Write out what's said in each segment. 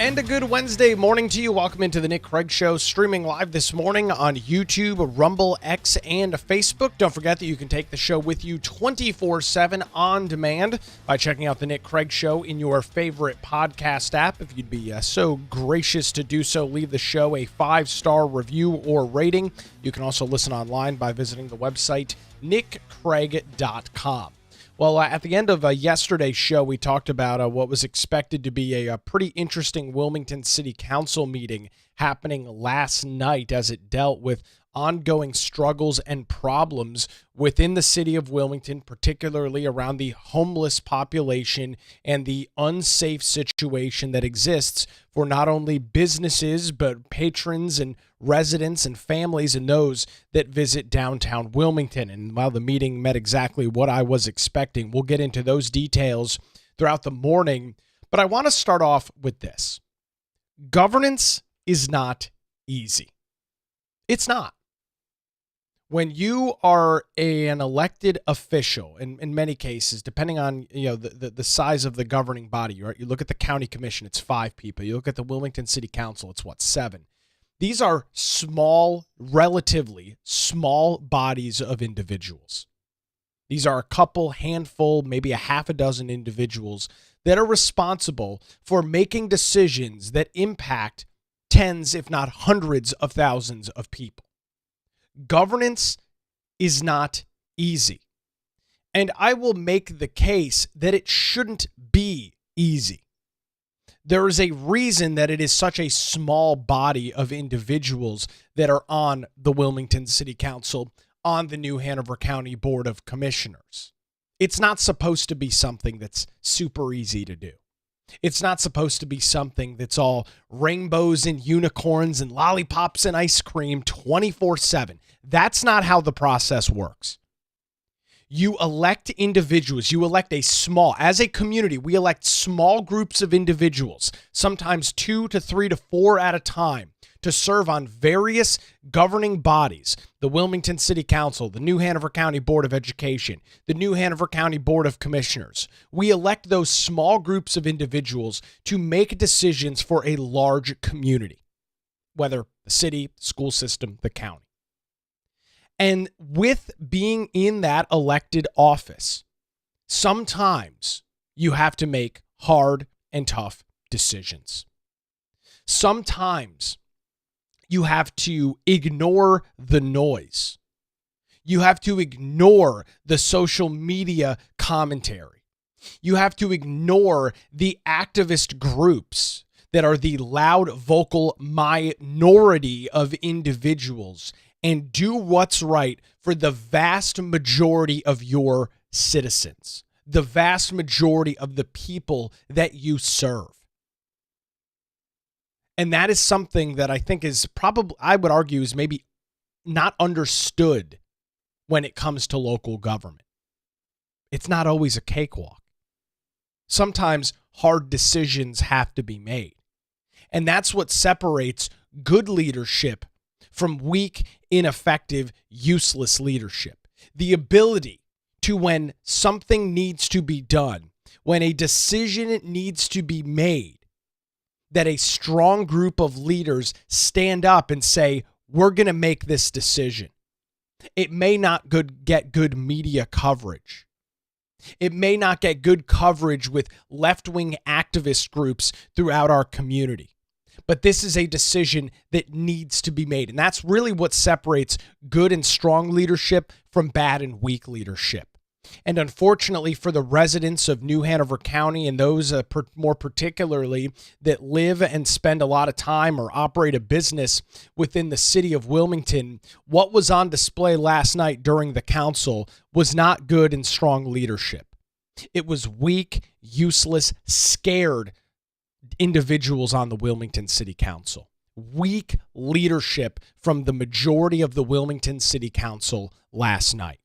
And a good Wednesday morning to you. Welcome into the Nick Craig Show, streaming live this morning on YouTube, Rumble, X, and Facebook. Don't forget that you can take the show with you 24/7 on demand by checking out the Nick Craig Show in your favorite podcast app. If you'd be so gracious to do so, leave the show a 5-star review or rating. You can also listen online by visiting the website nickcraig.com. Well, at the end of yesterday's show, we talked about what was expected to be a pretty interesting Wilmington City Council meeting happening last night as it dealt with ongoing struggles and problems within the city of Wilmington, particularly around the homeless population and the unsafe situation that exists for not only businesses, but patrons and residents and families and those that visit downtown Wilmington. And while the meeting met exactly what I was expecting, we'll get into those details throughout the morning. But I want to start off with this. Governance is not easy. It's not. When you are an elected official, in many cases, depending on the size of the governing body, right? You look at the county commission, it's 5 people. You look at the Wilmington City Council, it's 7. These are small, relatively small bodies of individuals. These are a couple, handful, maybe a half a dozen individuals that are responsible for making decisions that impact tens, if not hundreds of thousands of people. Governance is not easy. And I will make the case that it shouldn't be easy. There is a reason that it is such a small body of individuals that are on the Wilmington City Council, on the New Hanover County Board of Commissioners. It's not supposed to be something that's super easy to do. It's not supposed to be something that's all rainbows and unicorns and lollipops and ice cream 24/7. That's not how the process works. You elect individuals. You elect as a community, we elect small groups of individuals, sometimes 2 to 3 to 4 at a time, to serve on various governing bodies, the Wilmington City Council, the New Hanover County Board of Education, the New Hanover County Board of Commissioners. We elect those small groups of individuals to make decisions for a large community, whether the city, school system, the county. And with being in that elected office, sometimes you have to make hard and tough decisions. Sometimes you have to ignore the noise. You have to ignore the social media commentary. You have to ignore the activist groups that are the loud, vocal minority of individuals and do what's right for the vast majority of your citizens, the vast majority of the people that you serve. And that is something that I think is probably, I would argue, is maybe not understood when it comes to local government. It's not always a cakewalk. Sometimes hard decisions have to be made. And that's what separates good leadership from weak, ineffective, useless leadership. The ability to, when something needs to be done, when a decision needs to be made, that a strong group of leaders stand up and say, we're going to make this decision. It may not get good media coverage. It may not get good coverage with left-wing activist groups throughout our community. But this is a decision that needs to be made. And that's really what separates good and strong leadership from bad and weak leadership. And unfortunately for the residents of New Hanover County and those more particularly that live and spend a lot of time or operate a business within the city of Wilmington, what was on display last night during the council was not good and strong leadership. It was weak, useless, scared individuals on the Wilmington City Council. Weak leadership from the majority of the Wilmington City Council last night.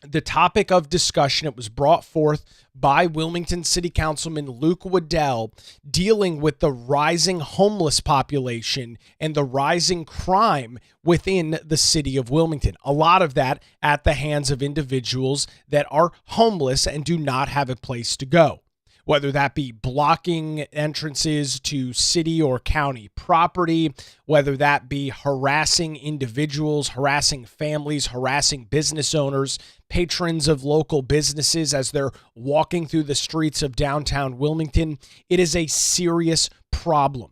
The topic of discussion, it was brought forth by Wilmington City Councilman Luke Waddell, dealing with the rising homeless population and the rising crime within the city of Wilmington. A lot of that at the hands of individuals that are homeless and do not have a place to go. whether that be blocking entrances to city or county property, whether that be harassing individuals, harassing families, harassing business owners, patrons of local businesses as they're walking through the streets of downtown Wilmington. It is a serious problem.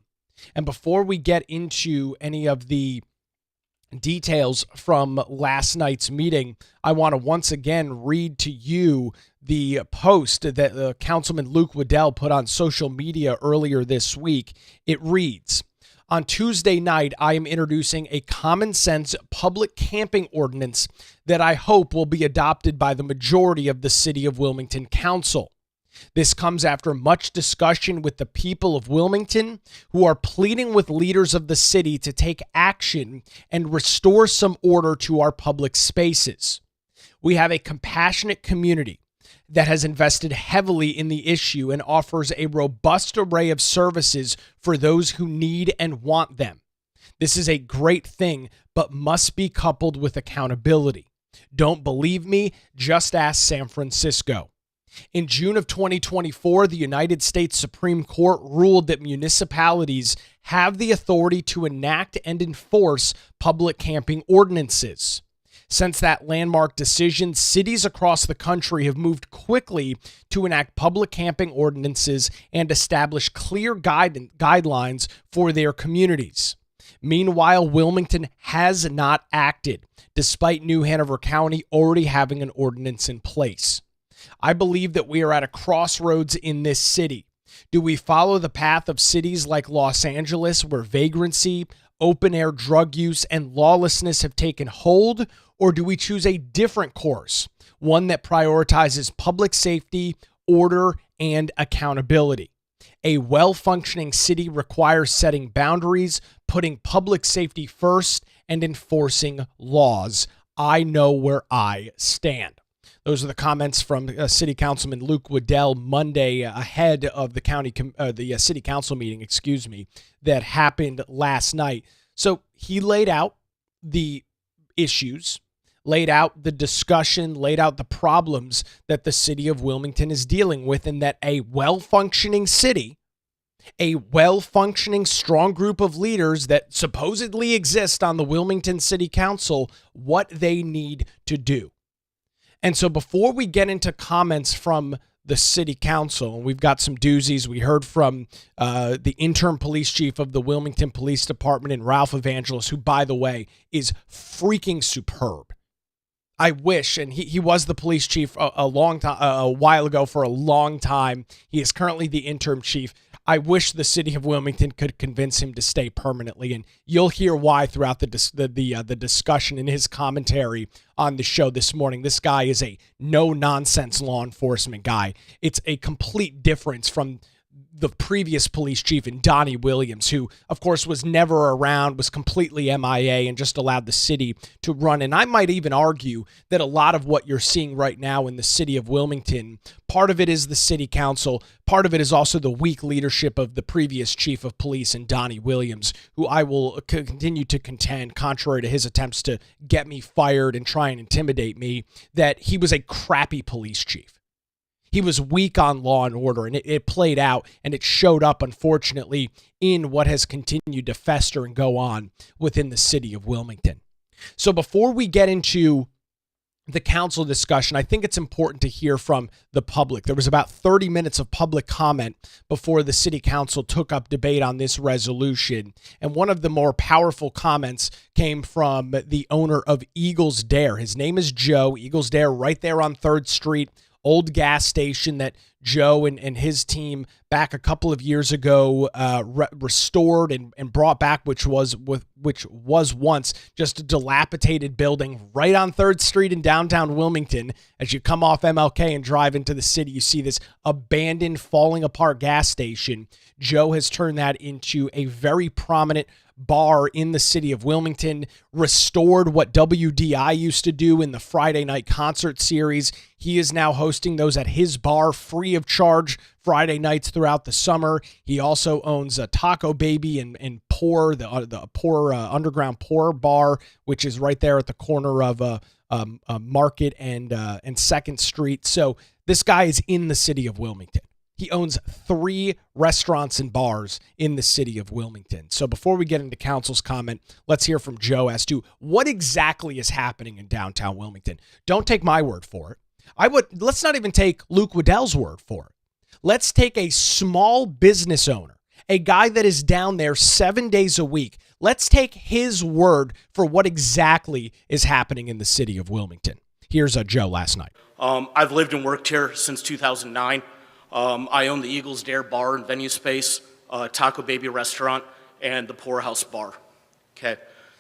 And before we get into any of the details from last night's meeting, I want to once again read to you the post that Councilman Luke Waddell put on social media earlier this week. It reads, "On Tuesday night, I am introducing a common sense public camping ordinance that I hope will be adopted by the majority of the City of Wilmington Council. This comes after much discussion with the people of Wilmington, who are pleading with leaders of the city to take action and restore some order to our public spaces. We have a compassionate community that has invested heavily in the issue and offers a robust array of services for those who need and want them. This is a great thing, but must be coupled with accountability. Don't believe me? Just ask San Francisco. In June of 2024, the United States Supreme Court ruled that municipalities have the authority to enact and enforce public camping ordinances. Since that landmark decision, cities across the country have moved quickly to enact public camping ordinances and establish clear guidelines for their communities. Meanwhile, Wilmington has not acted, despite New Hanover County already having an ordinance in place. I believe that we are at a crossroads in this city. Do we follow the path of cities like Los Angeles, where vagrancy, open-air drug use, and lawlessness have taken hold, or do we choose a different course, one that prioritizes public safety, order, and accountability? A well-functioning city requires setting boundaries, putting public safety first, and enforcing laws. I know where I stand." Those are the comments from City Councilman Luke Waddell Monday ahead of the City Council meeting, that happened last night. So he laid out the issues, laid out the discussion, laid out the problems that the city of Wilmington is dealing with, and that a well-functioning city, a well-functioning, strong group of leaders that supposedly exist on the Wilmington City Council, what they need to do. And so before we get into comments from the city council, and we've got some doozies. We heard from the interim police chief of the Wilmington Police Department, and Ralph Evangelos, who, by the way, is freaking superb. I wish, and he was the police chief a while ago for a long time. He is currently the interim chief. I wish the city of Wilmington could convince him to stay permanently, and you'll hear why throughout the discussion in his commentary on the show this morning. This guy is a no-nonsense law enforcement guy. It's a complete difference from the previous police chief, and Donnie Williams, who, of course, was never around, was completely MIA, and just allowed the city to run. And I might even argue that a lot of what you're seeing right now in the city of Wilmington, part of it is the city council, part of it is also the weak leadership of the previous chief of police, and Donnie Williams, who I will continue to contend, contrary to his attempts to get me fired and try and intimidate me, that he was a crappy police chief. He was weak on law and order, and it played out, and it showed up, unfortunately, in what has continued to fester and go on within the city of Wilmington. So before we get into the council discussion, I think it's important to hear from the public. There was about 30 minutes of public comment before the city council took up debate on this resolution. And one of the more powerful comments came from the owner of Eagles Dare. His name is Joe. Eagles Dare, right there on 3rd Street. Old gas station that Joe and his team back a couple of years ago restored and brought back, which was once just a dilapidated building right on 3rd Street in downtown Wilmington. As you come off MLK and drive into the city, you see this abandoned, falling apart gas station. Joe has turned that into a very prominent bar in the city of Wilmington, restored what WDI used to do in the Friday night concert series. He is now hosting those at his bar free of charge Friday nights throughout the summer. He also owns a Taco Baby and Pour, the Pour Underground Pour bar, which is right there at the corner of Market and 2nd Street. So this guy is in the city of Wilmington. He owns 3 restaurants and bars in the city of Wilmington. So before we get into council's comment, let's hear from Joe as to what exactly is happening in downtown Wilmington. Don't take my word for it. Let's not even take Luke Waddell's word for it. Let's take a small business owner, a guy that is down there 7 days a week. Let's take his word for what exactly is happening in the city of Wilmington. Here's Joe last night. I've lived and worked here since 2009. I own the Eagles Dare bar and venue space, Taco Baby restaurant, and the Poorhouse bar. Okay,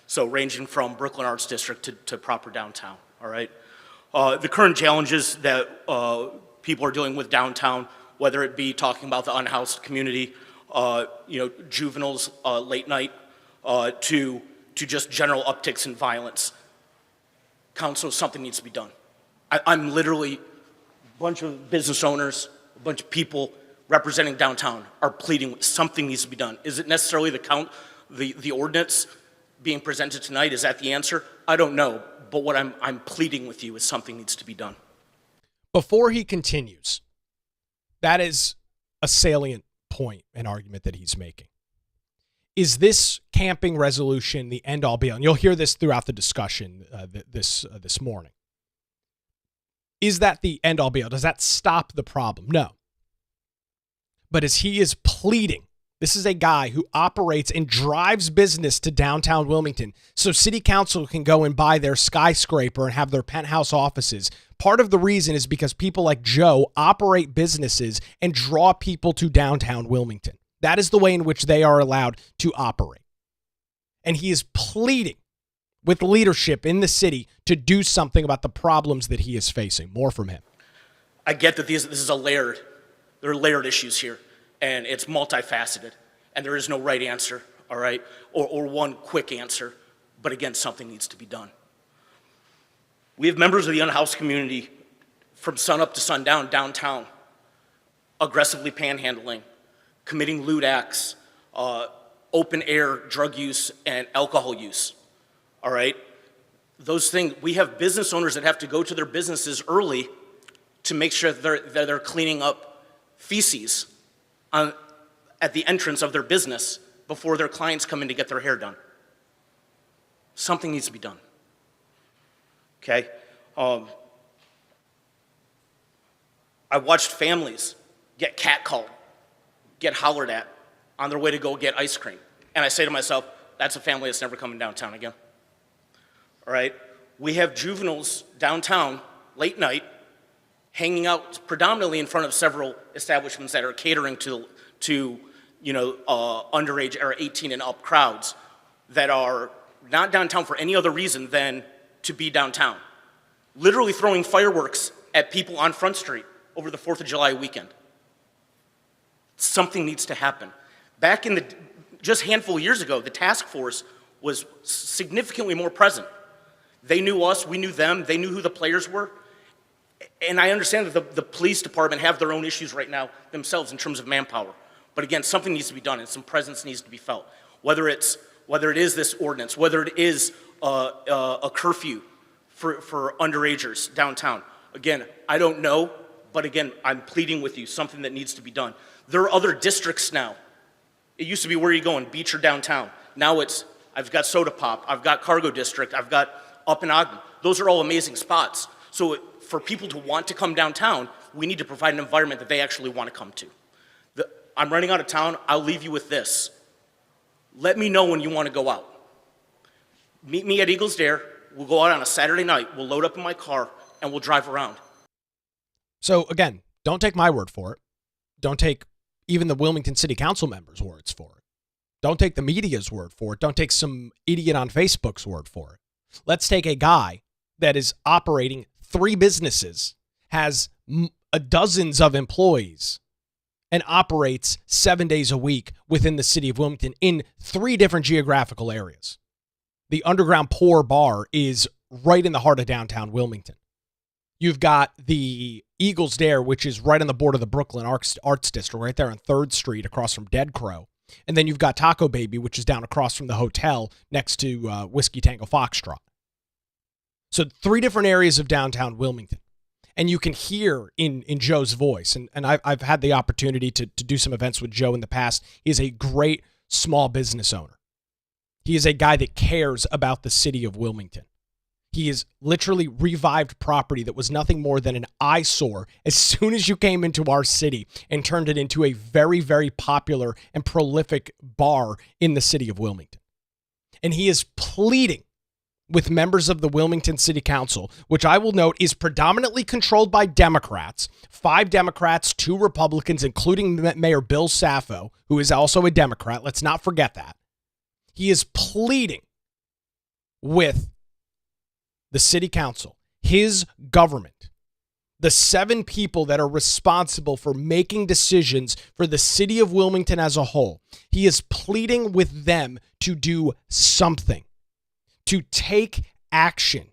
so ranging from Brooklyn Arts District to proper downtown. All right, the current challenges that people are dealing with downtown, whether it be talking about the unhoused community, juveniles late night, to just general upticks in violence. Council, something needs to be done. I'm literally a bunch of business owners, a bunch of people representing downtown are pleading something needs to be done. Is it necessarily the ordinance being presented tonight? Is that the answer? I don't know, but what I'm pleading with you is something needs to be done. Before he continues, that is a salient point and argument that he's making. Is this camping resolution the end-all be-all? And you'll hear this throughout the discussion this morning. Is that the end-all be-all? Does that stop the problem? No. But as he is pleading, this is a guy who operates and drives business to downtown Wilmington so city council can go and buy their skyscraper and have their penthouse offices. Part of the reason is because people like Joe operate businesses and draw people to downtown Wilmington. That is the way in which they are allowed to operate. And he is pleading with leadership in the city to do something about the problems that he is facing. More from him. I get that this is there are layered issues here, and it's multifaceted, and there is no right answer, all right, or one quick answer, but again, something needs to be done. We have members of the unhoused community from sunup to sundown downtown, aggressively panhandling, committing lewd acts, open air drug use and alcohol use, all right? Those things, we have business owners that have to go to their businesses early to make sure that they're cleaning up feces at the entrance of their business before their clients come in to get their hair done. Something needs to be done, okay? I watched families get catcalled, get hollered at on their way to go get ice cream. And I say to myself, that's a family that's never coming downtown again. All right? We have juveniles downtown, late night, hanging out predominantly in front of several establishments that are catering to underage or 18 and up crowds that are not downtown for any other reason than to be downtown. Literally throwing fireworks at people on Front Street over the 4th of July weekend. Something needs to happen. Back in just a handful of years ago, the task force was significantly more present. They knew us, we knew them, they knew who the players were. And I understand that the police department have their own issues right now themselves in terms of manpower. But again, something needs to be done and some presence needs to be felt. Whether it is this ordinance, whether it is a curfew for underagers downtown. Again, I don't know, but again, I'm pleading with you, something that needs to be done. There are other districts now. It used to be, where are you going, beach or downtown? Now it's, I've got Soda Pop, I've got Cargo District, I've got Up in Ogden. Those are all amazing spots. So for people to want to come downtown, we need to provide an environment that they actually want to come to. I'm running out of town, I'll leave you with this. Let me know when you want to go out. Meet me at Eagles Dare, we'll go out on a Saturday night, we'll load up in my car, and we'll drive around. So again, don't take my word for it. Don't take even the Wilmington City Council members' words for it. Don't take the media's word for it. Don't take some idiot on Facebook's word for it. Let's take a guy that is operating 3 businesses, has dozens of employees, and operates 7 days a week within the city of Wilmington in 3 different geographical areas. The Underground Pour Bar is right in the heart of downtown Wilmington. You've got the Eagles Dare, which is right on the border of the Brooklyn Arts District, right there on 3rd Street across from Dead Crow. And then you've got Taco Baby, which is down across from the hotel next to Whiskey Tango Foxtrot. So 3 different areas of downtown Wilmington. And you can hear in Joe's voice, and I've had the opportunity to do some events with Joe in the past. He is a great small business owner. He is a guy that cares about the city of Wilmington. He has literally revived property that was nothing more than an eyesore as soon as you came into our city and turned it into a very, very popular and prolific bar in the city of Wilmington. And he is pleading with members of the Wilmington City Council, which I will note is predominantly controlled by Democrats, 5 Democrats, 2 Republicans, including Mayor Bill Saffo, who is also a Democrat. Let's not forget that. He is pleading with the city council, his government, the 7 people that are responsible for making decisions for the city of Wilmington as a whole. He is pleading with them to do something, to take action.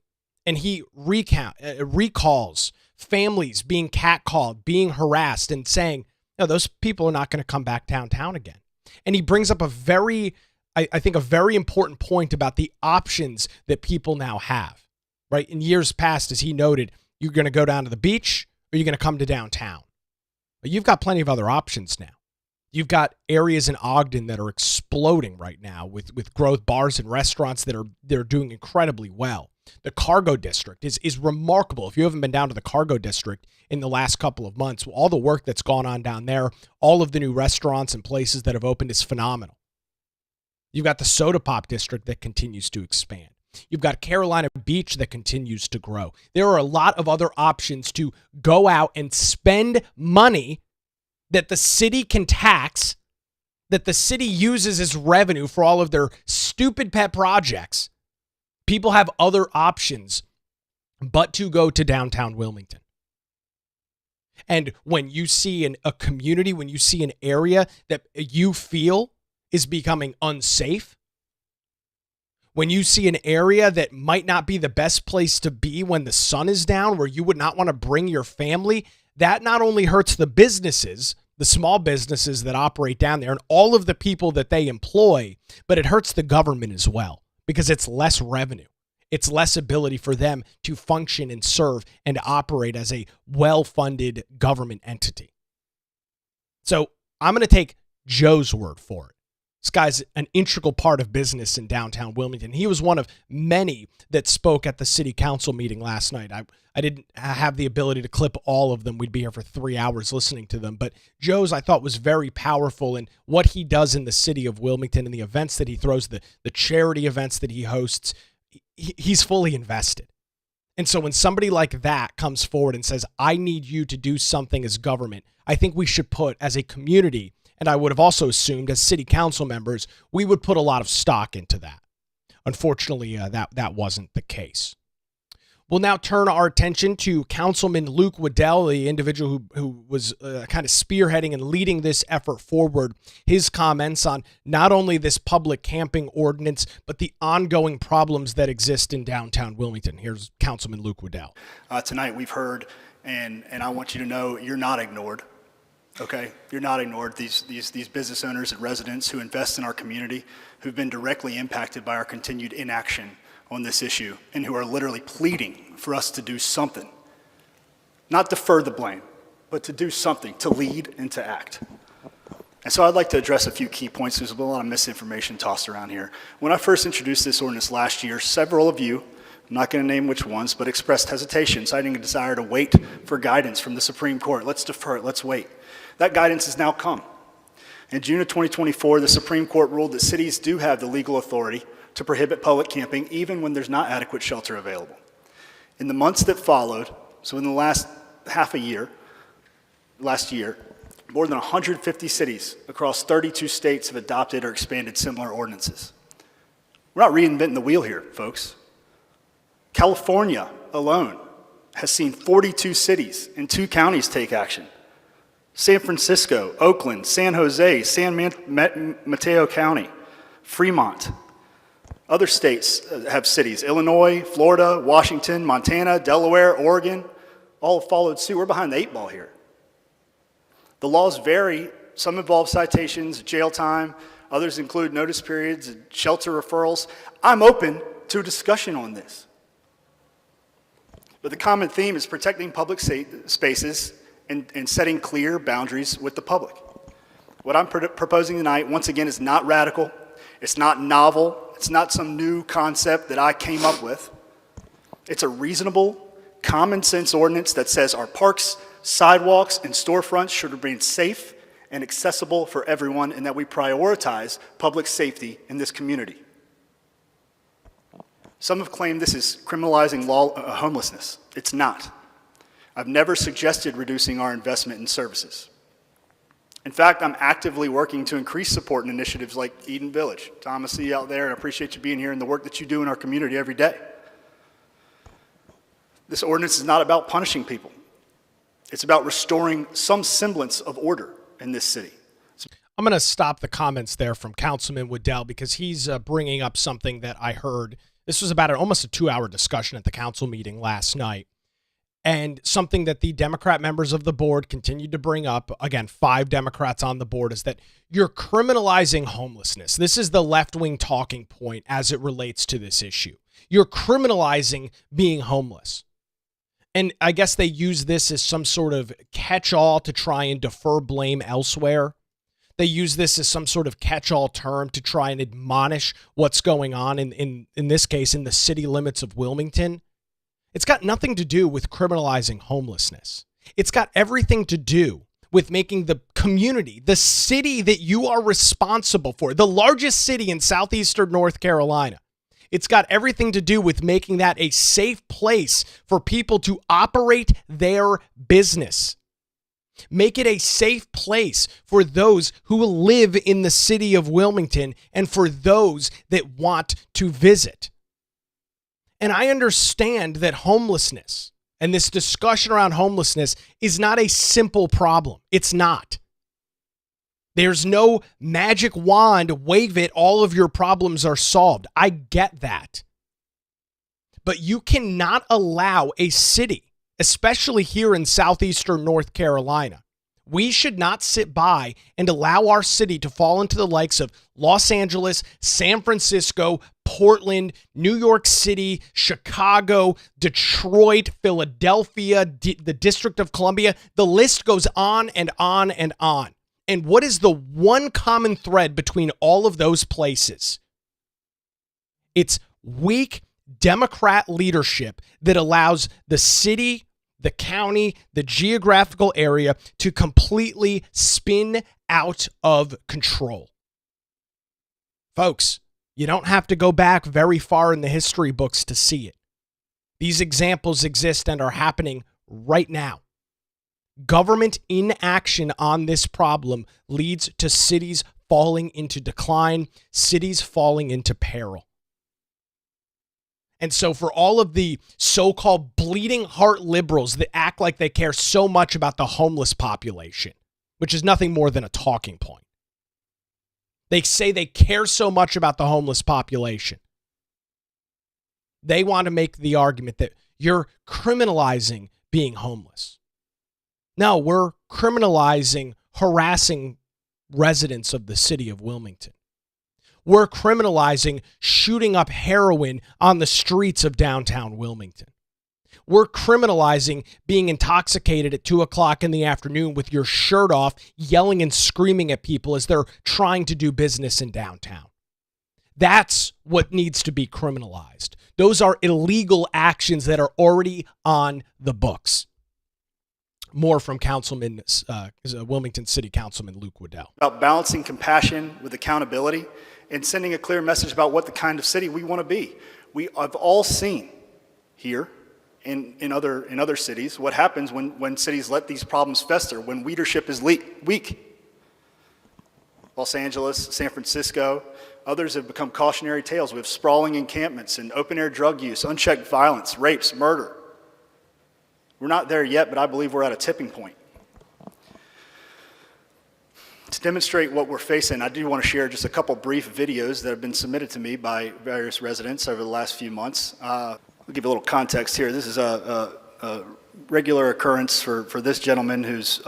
And he recalls families being catcalled, being harassed, and saying, no, those people are not going to come back downtown again. And he brings up I think a very important point about the options that people now have. Right? In years past, as he noted, you're going to go down to the beach or you're going to come to downtown. But you've got plenty of other options now. You've got areas in Ogden that are exploding right now with growth, bars and restaurants they're doing incredibly well. The Cargo District is remarkable. If you haven't been down to the Cargo District in the last couple of months, all the work that's gone on down there, all of the new restaurants and places that have opened is phenomenal. You've got the Soda Pop District that continues to expand. You've got Carolina Beach that continues to grow. There are a lot of other options to go out and spend money that the city can tax, that the city uses as revenue for all of their stupid pet projects. People have other options but to go to downtown Wilmington. And when you see a community, when you see an area that you feel is becoming unsafe, when you see an area that might not be the best place to be when the sun is down, where you would not want to bring your family, that not only hurts the businesses, the small businesses that operate down there and all of the people that they employ, but it hurts the government as well because it's less revenue. It's less ability for them to function and serve and operate as a well-funded government entity. So I'm going to take Joe's word for it. This guy's an integral part of business in downtown Wilmington. He was one of many that spoke at the city council meeting last night. I didn't have the ability to clip all of them. We'd be here for 3 hours listening to them. But Joe's, I thought, was very powerful in what he does in the city of Wilmington and the events that he throws, the charity events that he hosts. He's fully invested. And so when somebody like that comes forward and says, I need you to do something as government, I think we should put, as a community, and I would have also assumed as city council members, we would put a lot of stock into that. Unfortunately, that wasn't the case. We'll now turn our attention to Councilman Luke Waddell, the individual who was kind of spearheading and leading this effort forward. His comments on not only this public camping ordinance, but the ongoing problems that exist in downtown Wilmington. Here's Councilman Luke Waddell. Tonight we've heard, and I want you to know you're not ignored. Okay, you're not ignored. These business owners and residents who invest in our community, who've been directly impacted by our continued inaction on this issue, and who are literally pleading for us to do something. Not defer the blame, but to do something, to lead and to act. And so I'd like to address a few key points. There's a lot of misinformation tossed around here. When I first introduced this ordinance last year, several of you, I'm not going to name which ones, but expressed hesitation, citing a desire to wait for guidance from the Supreme Court. Let's defer it, let's wait. That guidance has now come. In June of 2024, the Supreme Court ruled that cities do have the legal authority to prohibit public camping even when there's not adequate shelter available. In the months that followed, so in the last year, more than 150 cities across 32 states have adopted or expanded similar ordinances. We're not reinventing the wheel here, folks. California alone has seen 42 cities and 2 counties take action. San Francisco, Oakland, San Jose, San Mateo County, Fremont. Other states have cities, Illinois, Florida, Washington, Montana, Delaware, Oregon, all have followed suit. We're behind the 8 ball here. The laws vary. Some involve citations, jail time. Others include notice periods and shelter referrals. I'm open to a discussion on this. But the common theme is protecting public spaces and setting clear boundaries with the public. What I'm proposing tonight, once again, is not radical. It's not novel. It's not some new concept that I came up with. It's a reasonable, common sense ordinance that says our parks, sidewalks, and storefronts should remain safe and accessible for everyone, and that we prioritize public safety in this community. Some have claimed this is criminalizing homelessness. It's not. I've never suggested reducing our investment in services. In fact, I'm actively working to increase support in initiatives like Eden Village. Tom, I see you out there, and I appreciate you being here and the work that you do in our community every day. This ordinance is not about punishing people. It's about restoring some semblance of order in this city. I'm going to stop the comments there from Councilman Waddell because he's bringing up something that I heard. This was about almost a 2-hour discussion at the council meeting last night, and something that the Democrat members of the board continued to bring up, again, 5 Democrats on the board, is that you're criminalizing homelessness. This is the left-wing talking point as it relates to this issue. You're criminalizing being homeless. And I guess they use this as some sort of catch-all to try and defer blame elsewhere. They use this as some sort of catch-all term to try and admonish what's going on in this case, in the city limits of Wilmington. It's got nothing to do with criminalizing homelessness. It's got everything to do with making the community, the city that you are responsible for, the largest city in southeastern North Carolina. It's got everything to do with making that a safe place for people to operate their business. Make it a safe place for those who live in the city of Wilmington and for those that want to visit. And I understand that homelessness and this discussion around homelessness is not a simple problem. It's not. There's no magic wand, wave it, all of your problems are solved. I get that. But you cannot allow a city, especially here in southeastern North Carolina, we should not sit by and allow our city to fall into the likes of Los Angeles, San Francisco, Portland, New York City, Chicago, Detroit, Philadelphia, the District of Columbia. The list goes on and on and on. And what is the one common thread between all of those places? It's weak Democrat leadership that allows the city, the county, the geographical area to completely spin out of control. Folks, you don't have to go back very far in the history books to see it. These examples exist and are happening right now. Government inaction on this problem leads to cities falling into decline, cities falling into peril. And so for all of the so-called bleeding heart liberals that act like they care so much about the homeless population, which is nothing more than a talking point. They say they care so much about the homeless population. They want to make the argument that you're criminalizing being homeless. No, we're criminalizing harassing residents of the city of Wilmington. We're criminalizing shooting up heroin on the streets of downtown Wilmington. We're criminalizing being intoxicated at 2 o'clock in the afternoon with your shirt off, yelling and screaming at people as they're trying to do business in downtown. That's what needs to be criminalized. Those are illegal actions that are already on the books. More from Wilmington City Councilman Luke Waddell. About balancing compassion with accountability and sending a clear message about what the kind of city we want to be. We have all seen here in other cities what happens when cities let these problems fester, when leadership is weak. Los Angeles, San Francisco, others have become cautionary tales. We have sprawling encampments and open-air drug use, unchecked violence, rapes, murder. We're not there yet, but I believe we're at a tipping point. To demonstrate what we're facing, I do want to share just a couple brief videos that have been submitted to me by various residents over the last few months. I'll give you a little context here. This is a regular occurrence for this gentleman who's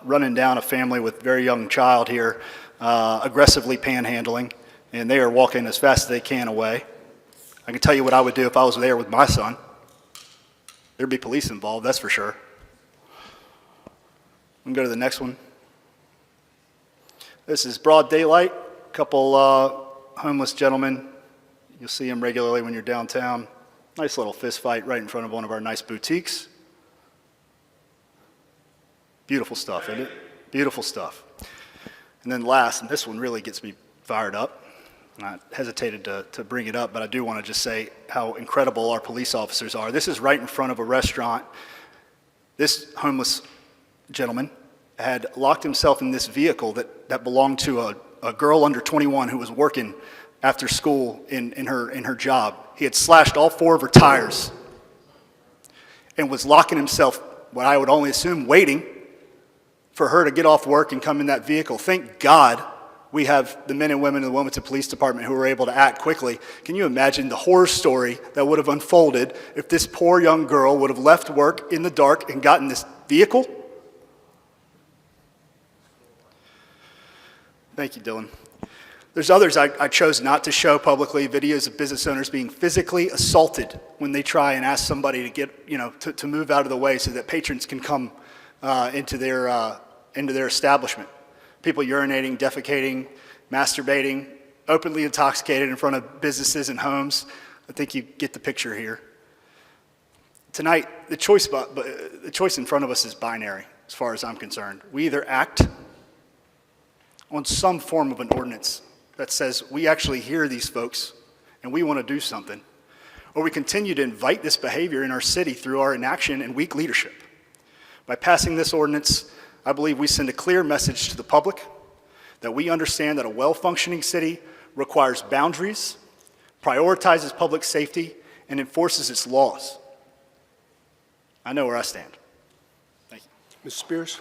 running down a family with a very young child here, aggressively panhandling, and they are walking as fast as they can away. I can tell you what I would do if I was there with my son. There'd be police involved, that's for sure. We can go to the next one. This is broad daylight. A couple homeless gentlemen. You'll see them regularly when you're downtown. Nice little fist fight right in front of one of our nice boutiques. Beautiful stuff, isn't it? Beautiful stuff. And then last, and this one really gets me fired up. And I hesitated to bring it up, but I do want to just say how incredible our police officers are. This is right in front of a restaurant. This homeless gentleman had locked himself in this vehicle that belonged to a girl under 21 who was working after school in her job. He had slashed all 4 of her tires and was locking himself, what I would only assume, waiting for her to get off work and come in that vehicle. Thank God we have the men and women of the Wilmington Police Department who were able to act quickly. Can you imagine the horror story that would have unfolded if this poor young girl would have left work in the dark and gotten this vehicle? Thank you, Dylan. There's others I chose not to show publicly, videos of business owners being physically assaulted when they try and ask somebody to get, to move out of the way so that patrons can come into their establishment. People urinating, defecating, masturbating, openly intoxicated in front of businesses and homes. I think you get the picture here. Tonight, the choice in front of us is binary, as far as I'm concerned. We either act on some form of an ordinance that says we actually hear these folks and we want to do something, or we continue to invite this behavior in our city through our inaction and weak leadership. By passing this ordinance, I believe we send a clear message to the public that we understand that a well-functioning city requires boundaries, prioritizes public safety, and enforces its laws. I know where I stand. Thank you. Mr. Spears?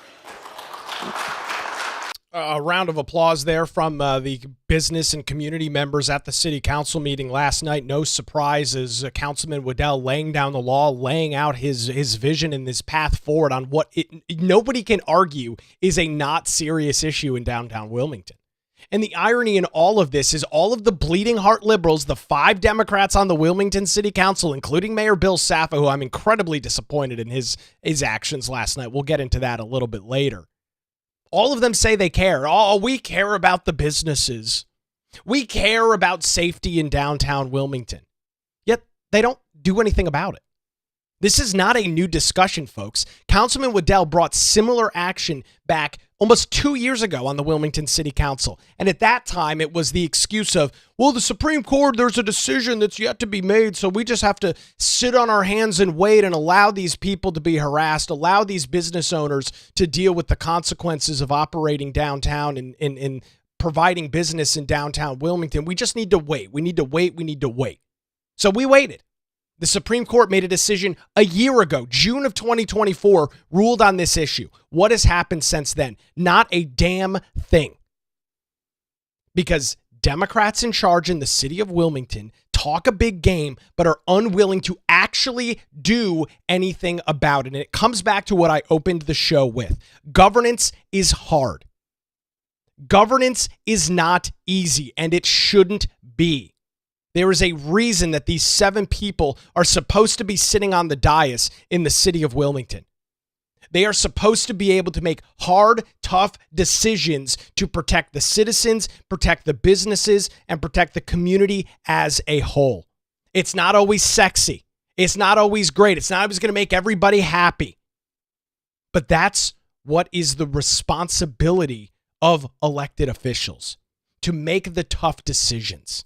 A round of applause there from the business and community members at the city council meeting last night. No surprises. Councilman Waddell laying down the law, laying out his vision and this path forward on what nobody can argue is a not serious issue in downtown Wilmington. And the irony in all of this is all of the bleeding heart liberals, the 5 Democrats on the Wilmington City Council, including Mayor Bill Saffa, who I'm incredibly disappointed in his actions last night. We'll get into that a little bit later. All of them say they care. Oh, we care about the businesses. We care about safety in downtown Wilmington. Yet they don't do anything about it. This is not a new discussion, folks. Councilman Waddell brought similar action back almost 2 years ago on the Wilmington City Council. And at that time, it was the excuse of, well, the Supreme Court, there's a decision that's yet to be made, so we just have to sit on our hands and wait and allow these people to be harassed, allow these business owners to deal with the consequences of operating downtown and providing business in downtown Wilmington. We just need to wait. We need to wait. We need to wait. So we waited. The Supreme Court made a decision a year ago, June of 2024, ruled on this issue. What has happened since then? Not a damn thing. Because Democrats in charge in the city of Wilmington talk a big game, but are unwilling to actually do anything about it. And it comes back to what I opened the show with. Governance is hard. Governance is not easy, and it shouldn't be. There is a reason that these 7 people are supposed to be sitting on the dais in the city of Wilmington. They are supposed to be able to make hard, tough decisions to protect the citizens, protect the businesses, and protect the community as a whole. It's not always sexy. It's not always great. It's not always going to make everybody happy. But that's what is the responsibility of elected officials, to make the tough decisions.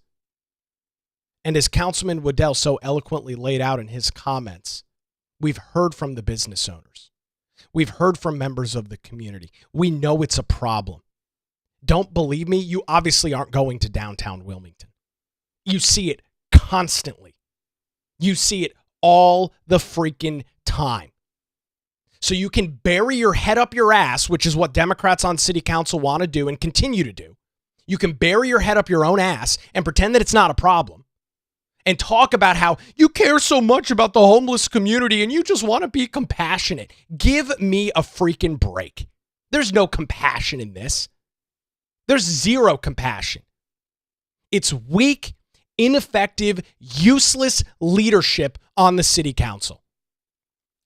And as Councilman Waddell so eloquently laid out in his comments, we've heard from the business owners. We've heard from members of the community. We know it's a problem. Don't believe me? You obviously aren't going to downtown Wilmington. You see it constantly. You see it all the freaking time. So you can bury your head up your ass, which is what Democrats on city council want to do and continue to do. You can bury your head up your own ass and pretend that it's not a problem. And talk about how you care so much about the homeless community and you just want to be compassionate. Give me a freaking break. There's no compassion in this. There's zero compassion. It's weak, ineffective, useless leadership on the city council.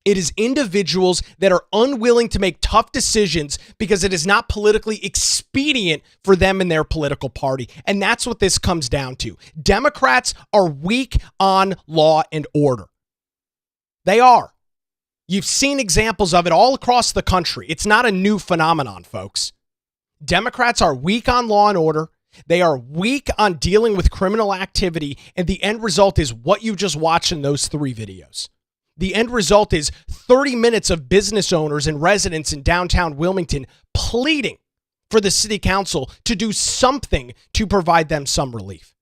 It is individuals that are unwilling to make tough decisions because it is not politically expedient for them and their political party. And that's what this comes down to. Democrats are weak on law and order. They are. You've seen examples of it all across the country. It's not a new phenomenon, folks. Democrats are weak on law and order. They are weak on dealing with criminal activity. And the end result is what you just watched in those 3 videos. The end result is 30 minutes of business owners and residents in downtown Wilmington pleading for the city council to do something to provide them some relief.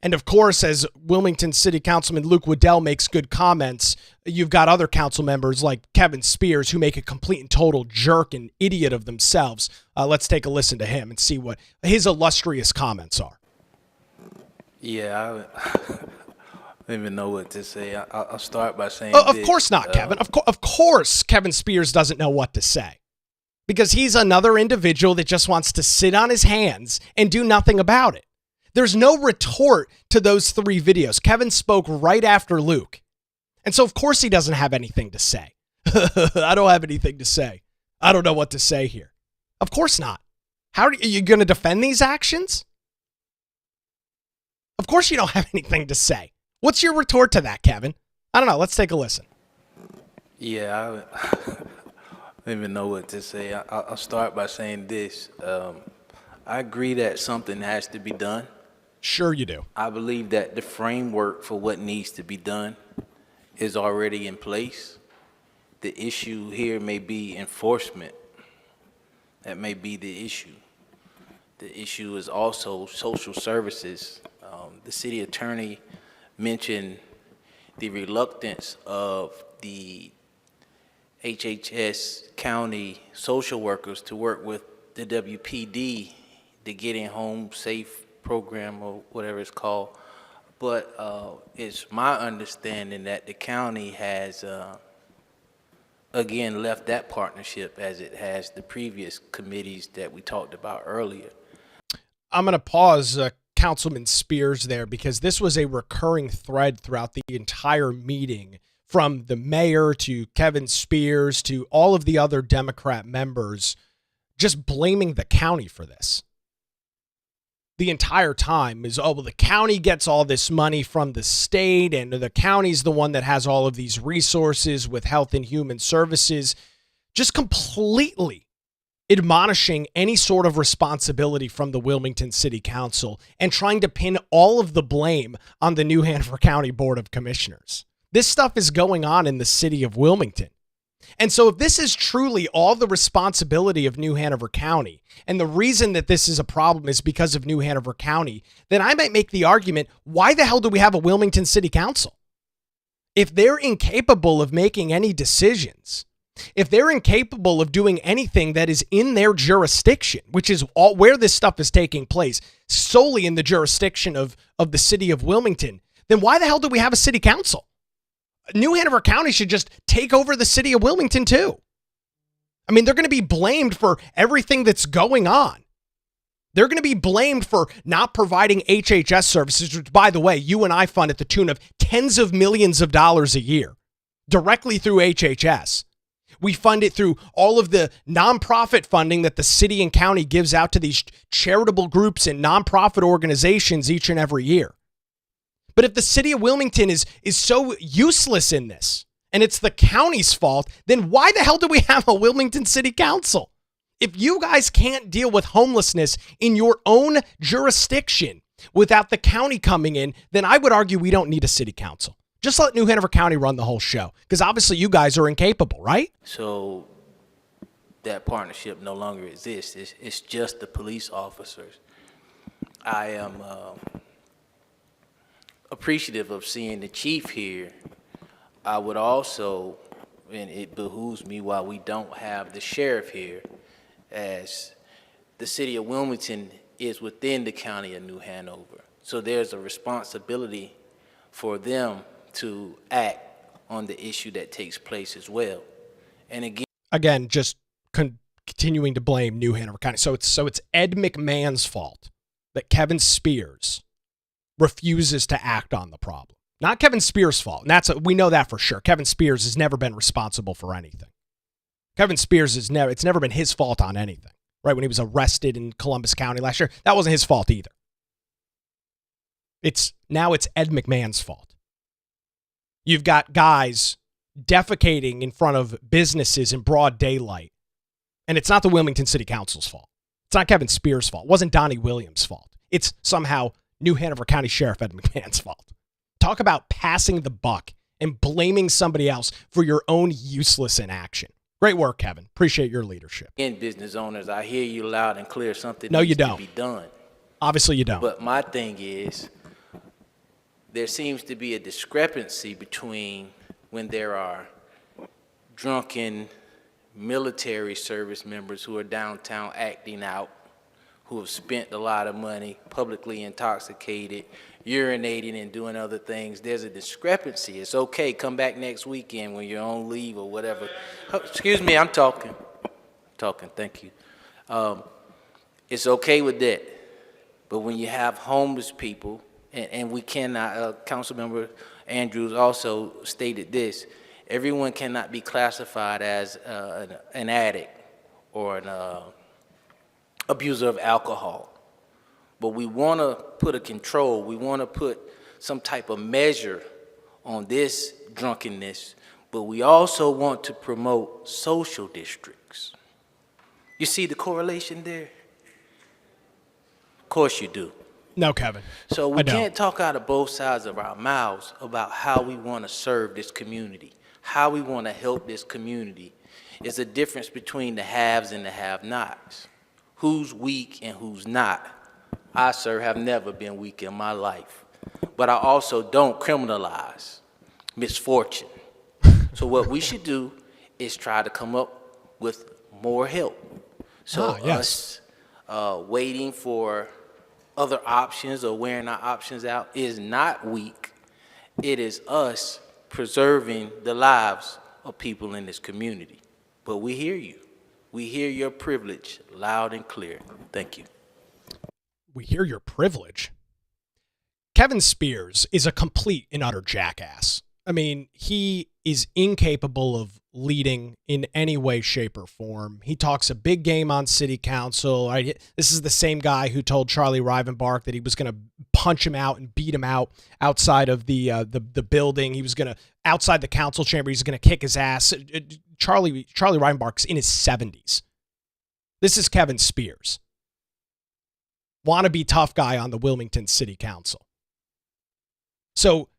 And of course, as Wilmington City Councilman Luke Waddell makes good comments, you've got other council members like Kevin Spears who make a complete and total jerk and idiot of themselves. Let's take a listen to him and see what his illustrious comments are. Yeah, I don't even know what to say. I'll start by saying of course not, Kevin. Of course Kevin Spears doesn't know what to say because he's another individual that just wants to sit on his hands and do nothing about it. There's no retort to those 3 videos. Kevin spoke right after Luke. And so, of course, he doesn't have anything to say. I don't have anything to say. I don't know what to say here. Of course not. How are you going to defend these actions? Of course you don't have anything to say. What's your retort to that, Kevin? I don't know. Let's take a listen. Yeah, I don't even know what to say. I'll start by saying this. I agree that something has to be done. Sure you do. I believe that the framework for what needs to be done is already in place. The issue here may be enforcement. That may be the issue. The issue is also social services. The city attorney mentioned the reluctance of the HHS county social workers to work with the WPD, the Getting Home Safe program or whatever it's called. But it's my understanding that the county has, again, left that partnership as it has the previous committees that we talked about earlier. I'm going to pause Councilman Spears there because this was a recurring thread throughout the entire meeting, from the mayor to Kevin Spears to all of the other Democrat members, just blaming the county for this. The entire time is, oh, well, the county gets all this money from the state and the county's the one that has all of these resources with Health and Human Services, just completely admonishing any sort of responsibility from the Wilmington City Council and trying to pin all of the blame on the New Hanover County Board of Commissioners. This stuff is going on in the city of Wilmington. And so if this is truly all the responsibility of New Hanover County, and the reason that this is a problem is because of New Hanover County, then I might make the argument, why the hell do we have a Wilmington City Council? If they're incapable of making any decisions, if they're incapable of doing anything that is in their jurisdiction, which is all where this stuff is taking place, solely in the jurisdiction of the city of Wilmington, then why the hell do we have a city council? New Hanover County should just take over the city of Wilmington too. I mean, they're going to be blamed for everything that's going on. They're going to be blamed for not providing HHS services, which, by the way, you and I fund at the tune of tens of millions of dollars a year directly through HHS. We fund it through all of the nonprofit funding that the city and county gives out to these charitable groups and nonprofit organizations each and every year. But if the city of Wilmington is so useless in this, and it's the county's fault, then why the hell do we have a Wilmington City Council? If you guys can't deal with homelessness in your own jurisdiction without the county coming in, then I would argue we don't need a city council. Just let New Hanover County run the whole show, because obviously you guys are incapable, right? So that partnership no longer exists. It's just the police officers. I am appreciative of seeing the chief here. I would also, and it behooves me while we don't have the sheriff here, as the city of Wilmington is within the county of New Hanover. So there's a responsibility for them to act on the issue that takes place as well. And again, just continuing to blame New Hanover County. So it's Ed McMahon's fault that Kevin Spears refuses to act on the problem. Not Kevin Spears' fault. And we know that for sure. Kevin Spears has never been responsible for anything. Kevin Spears it's never been his fault on anything. Right? When he was arrested in Columbus County last year, that wasn't his fault either. Now it's Ed McMahon's fault. You've got guys defecating in front of businesses in broad daylight. And it's not the Wilmington City Council's fault. It's not Kevin Spears' fault. It wasn't Donnie Williams' fault. It's somehow New Hanover County Sheriff Ed McMahon's fault. Talk about passing the buck and blaming somebody else for your own useless inaction. Great work, Kevin. Appreciate your leadership. In business owners, I hear you loud and clear. Something No, you needs don't. to be done. Obviously you don't. But my thing is, there seems to be a discrepancy between when there are drunken military service members who are downtown acting out, who have spent a lot of money, publicly intoxicated, urinating and doing other things. There's a discrepancy. It's okay, come back next weekend when you're on leave or whatever. Oh, excuse me, I'm talking, thank you. It's okay with that. But when you have homeless people, and we cannot, Councilmember Andrews also stated this, everyone cannot be classified as an addict or an abuser of alcohol. But we want to put a control, we want to put some type of measure on this drunkenness, but we also want to promote social districts. You see the correlation there? Of course you do. No, Kevin. So I we don't. can't talk out of both sides of our mouths about how we want to serve this community, how we want to help this community. It's a difference between the haves and the have-nots. Who's weak and who's not. I, sir, have never been weak in my life. But I also don't criminalize misfortune. So what we should do is try to come up with more help. So yes. us waiting for other options or wearing our options out is not weak. It is us preserving the lives of people in this community. But we hear you. We hear your privilege loud and clear. Thank you. We hear your privilege. Kevin Spears is a complete and utter jackass. I mean, he is incapable of leading in any way, shape, or form. He talks a big game on city council. Right? This is the same guy who told Charlie Rivenbark that he was going to punch him out and beat him out outside of the building. He was going to, outside the council chamber, he's going to kick his ass. Charlie Rivenbark's in his 70s. This is Kevin Spears. Wannabe tough guy on the Wilmington City Council. So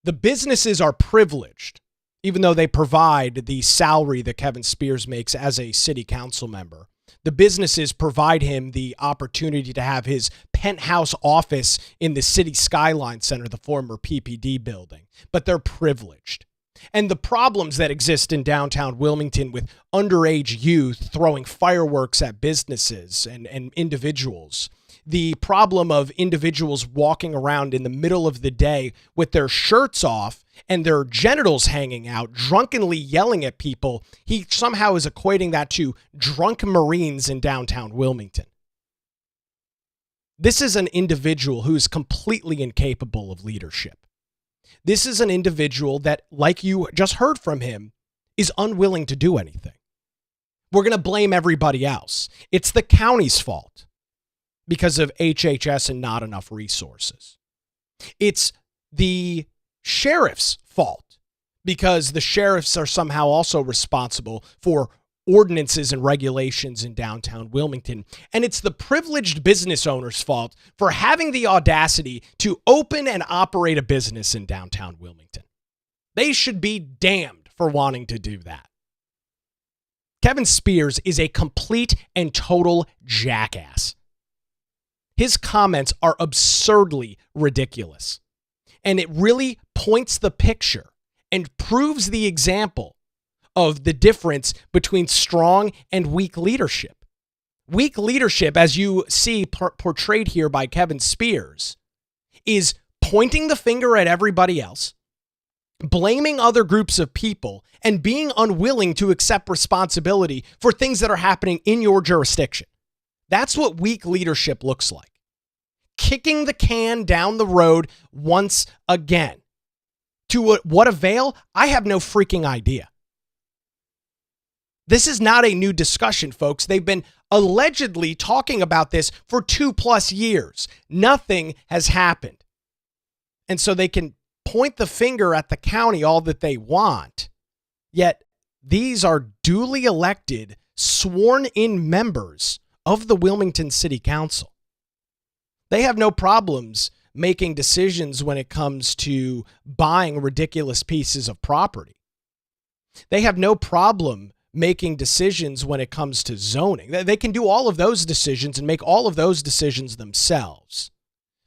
the businesses are privileged, even though they provide the salary that Kevin Spears makes as a city council member. The businesses provide him the opportunity to have his penthouse office in the City Skyline Center, the former PPD building, but they're privileged. And the problems that exist in downtown Wilmington with underage youth throwing fireworks at businesses and individuals, the problem of individuals walking around in the middle of the day with their shirts off and their genitals hanging out, drunkenly yelling at people, he somehow is equating that to drunk Marines in downtown Wilmington. This is an individual who is completely incapable of leadership. This is an individual that, like you just heard from him, is unwilling to do anything. We're going to blame everybody else. It's the county's fault because of HHS and not enough resources. It's the sheriff's fault because the sheriffs are somehow also responsible for ordinances and regulations in downtown Wilmington. And it's the privileged business owner's fault for having the audacity to open and operate a business in downtown Wilmington. They should be damned for wanting to do that. Kevin Spears is a complete and total jackass. His comments are absurdly ridiculous. And it really points the picture and proves the example of the difference between strong and weak leadership. Weak leadership, as you see portrayed here by Kevin Spears, is pointing the finger at everybody else, blaming other groups of people, and being unwilling to accept responsibility for things that are happening in your jurisdiction. That's what weak leadership looks like. Kicking the can down the road once again. To what avail? I have no freaking idea. This is not a new discussion, folks. They've been allegedly talking about this for 2+ years. Nothing has happened. And so they can point the finger at the county all that they want. Yet these are duly elected, sworn-in members of the Wilmington City Council. They have no problems making decisions when it comes to buying ridiculous pieces of property. They have no problem making decisions when it comes to zoning. They can do all of those decisions and make all of those decisions themselves.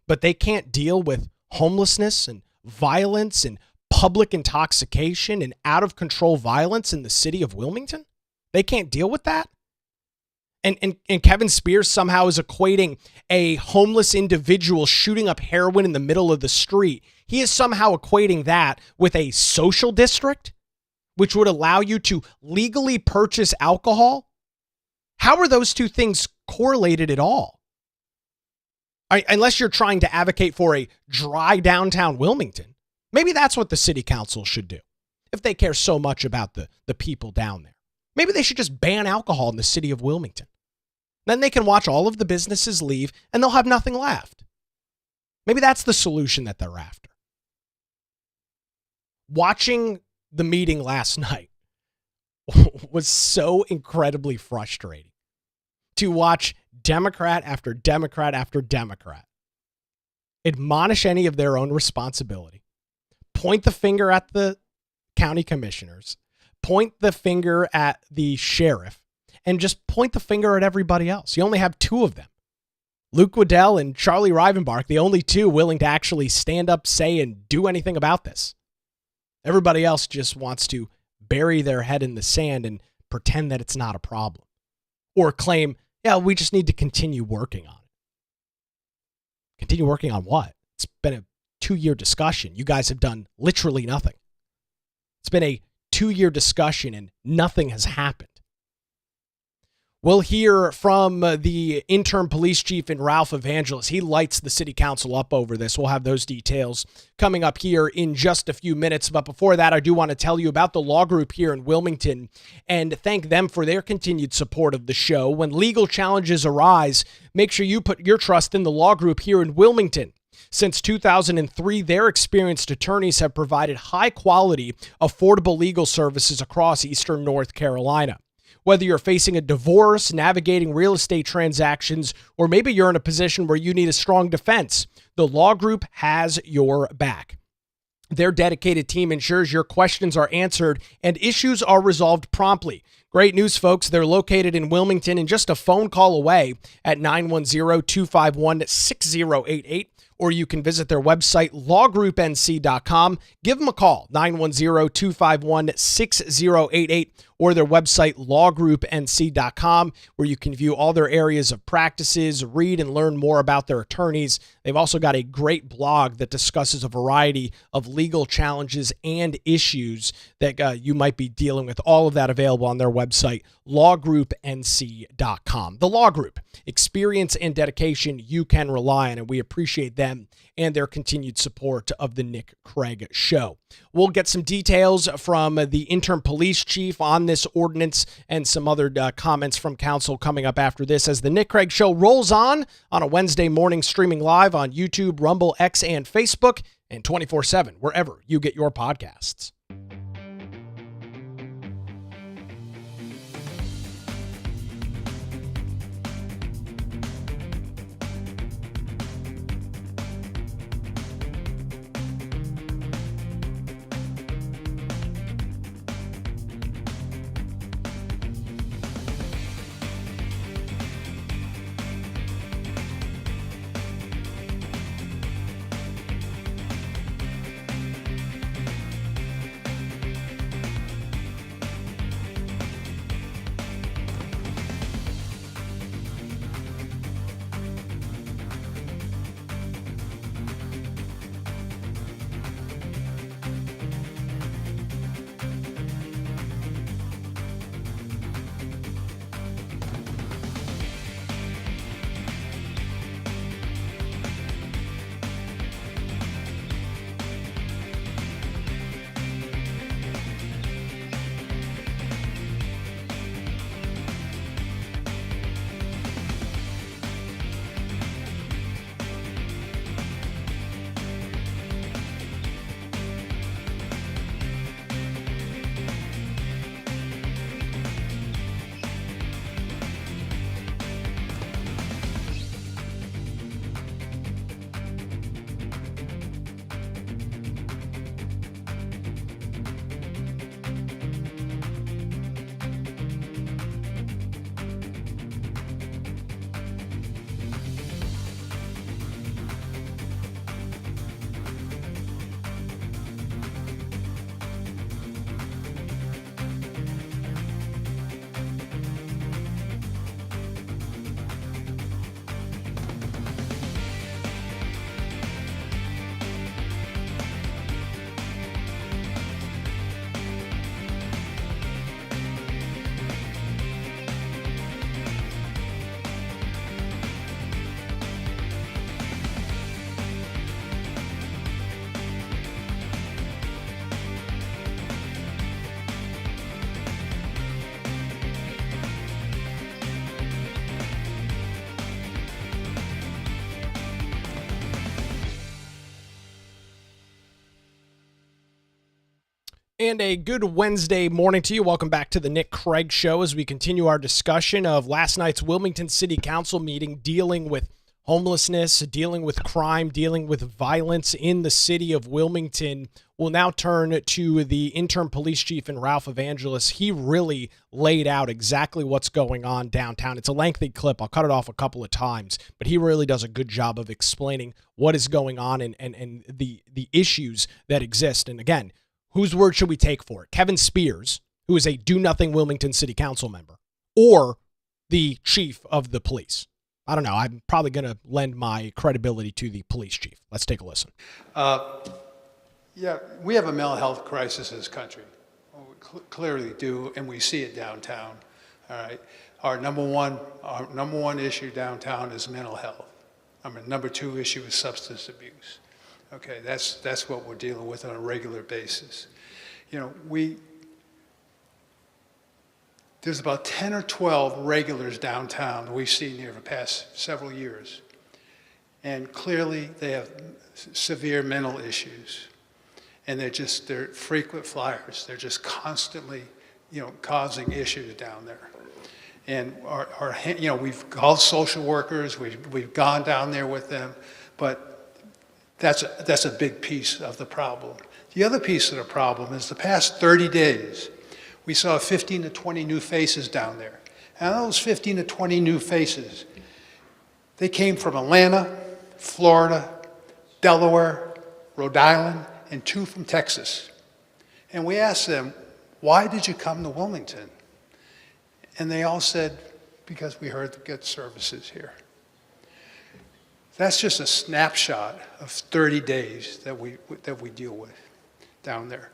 But they can't deal with homelessness and violence and public intoxication and out-of-control violence in the city of Wilmington? They can't deal with that? And Kevin Spears somehow is equating a homeless individual shooting up heroin in the middle of the street. He is somehow equating that with a social district, which would allow you to legally purchase alcohol. How are those two things correlated at all? Unless you're trying to advocate for a dry downtown Wilmington. Maybe that's what the city council should do if they care so much about the people down there. Maybe they should just ban alcohol in the city of Wilmington. Then they can watch all of the businesses leave and they'll have nothing left. Maybe that's the solution that they're after. Watching the meeting last night was so incredibly frustrating to watch Democrat after Democrat after Democrat admonish any of their own responsibility, point the finger at the county commissioners, point the finger at the sheriff, and just point the finger at everybody else. You only have two of them. Luke Waddell and Charlie Rivenbark, the only two willing to actually stand up, say, and do anything about this. Everybody else just wants to bury their head in the sand and pretend that it's not a problem. Or claim, yeah, we just need to continue working on it. Continue working on what? It's been a 2-year discussion. You guys have done literally nothing. It's been a 2-year discussion and nothing has happened. We'll hear from the interim police chief in Ralph Evangelos. He lights the city council up over this. We'll have those details coming up here in just a few minutes. But before that, I do want to tell you about the law group here in Wilmington and thank them for their continued support of the show. When legal challenges arise, make sure you put your trust in the law group here in Wilmington. Since 2003, their experienced attorneys have provided high-quality, affordable legal services across eastern North Carolina. Whether you're facing a divorce, navigating real estate transactions, or maybe you're in a position where you need a strong defense, the law group has your back. Their dedicated team ensures your questions are answered and issues are resolved promptly. Great news, folks. They're located in Wilmington and just a phone call away at 910-251-6088. Or you can visit their website, lawgroupnc.com. Give them a call, 910-251-6088, or their website, lawgroupnc.com, where you can view all their areas of practices, read and learn more about their attorneys. They've also got a great blog that discusses a variety of legal challenges and issues that you might be dealing with. All of that available on their website, lawgroupnc.com. The Law Group, experience and dedication you can rely on, and we appreciate them and their continued support of the Nick Craig Show. We'll get some details from the interim police chief on this ordinance and some other comments from council coming up after this as the Nick Craig Show rolls on a Wednesday morning, streaming live on YouTube, Rumble, X, and Facebook, and 24/7, wherever you get your podcasts. And a good Wednesday morning to you. Welcome back to the Nick Craig Show as we continue our discussion of last night's Wilmington City Council meeting dealing with homelessness, dealing with crime, dealing with violence in the city of Wilmington. We'll now turn to the interim police chief and Ralph Evangelos. He really laid out exactly what's going on downtown. It's a lengthy clip. I'll cut it off a couple of times, but he really does a good job of explaining what is going on and the issues that exist. And again, whose word should we take for it? Kevin Spears, who is a do-nothing Wilmington City Council member, or the chief of the police? I don't know. I'm probably going to lend my credibility to the police chief. Let's take a listen. Yeah, we have a mental health crisis in this country. We clearly do, and we see it downtown. All right. Our number one issue downtown is mental health. Number two issue is substance abuse. Okay, that's what we're dealing with on a regular basis. You know, there's about 10 or 12 regulars downtown that we've seen here for the past several years. And clearly they have severe mental issues. And they're frequent flyers. They're just constantly, causing issues down there. And we've called social workers, we've gone down there with them, but that's a big piece of the problem. The other piece of the problem is the past 30 days, we saw 15 to 20 new faces down there. And those 15 to 20 new faces, they came from Atlanta, Florida, Delaware, Rhode Island, and 2 from Texas. And we asked them, why did you come to Wilmington? And they all said, because we heard the good services here. That's just a snapshot of 30 days that we deal with down there.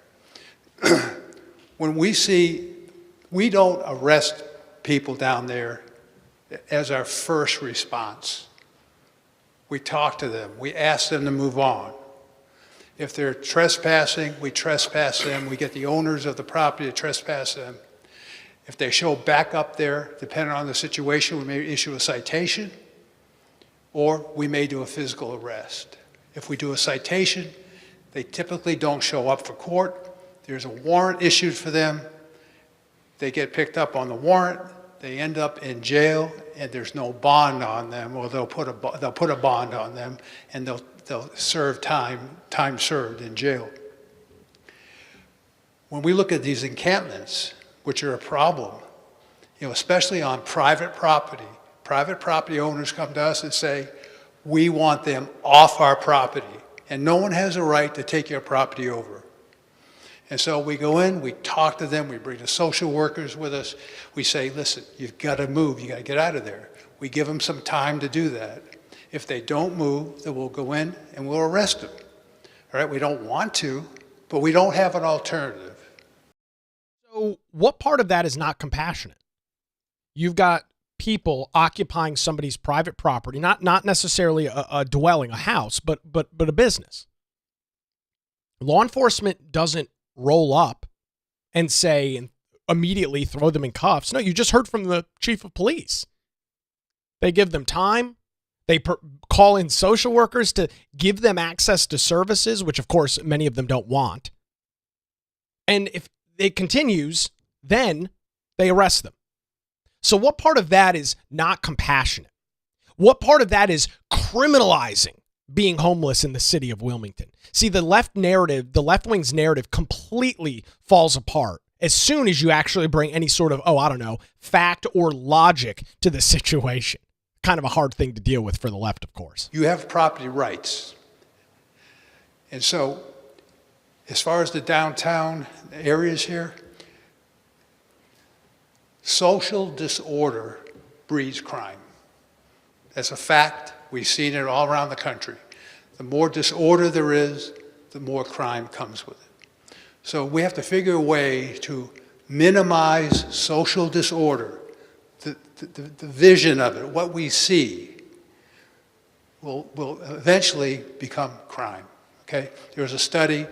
When we don't arrest people down there as our first response. We talk to them. We ask them to move on. If they're trespassing, we trespass them. We get the owners of the property to trespass them. If they show back up there, depending on the situation, we may issue a citation, or we may do a physical arrest. If we do a citation, they typically don't show up for court. There's a warrant issued for them. They get picked up on the warrant. They end up in jail, and there's no bond on them, or they'll put a bond on them, and they'll serve time served in jail. When we look at these encampments, which are a problem, especially on private property owners come to us and say, we want them off our property, and no one has a right to take your property over. And so we go in, we talk to them, we bring the social workers with us. We say, listen, you've got to move, you got to get out of there. We give them some time to do that. If they don't move, then we'll go in and we'll arrest them. All right, we don't want to, but we don't have an alternative. So what part of that is not compassionate? You've got people occupying somebody's private property, not necessarily a dwelling, a house, but a business. Law enforcement doesn't roll up and say and immediately throw them in cuffs. No, you just heard from the chief of police. They give them time. They call in social workers to give them access to services, which of course many of them don't want. And if it continues, then they arrest them. So what part of that is not compassionate? What part of that is criminalizing being homeless in the city of Wilmington? See, the left wing's narrative completely falls apart as soon as you actually bring any sort of, fact or logic to the situation. Kind of a hard thing to deal with for the left, of course. You have property rights. And so, as far as the downtown areas here, social disorder breeds crime. That's a fact. We've seen it all around the country. The more disorder there is, the more crime comes with it. So we have to figure a way to minimize social disorder. The vision of it, what we see, will eventually become crime. Okay? There was a study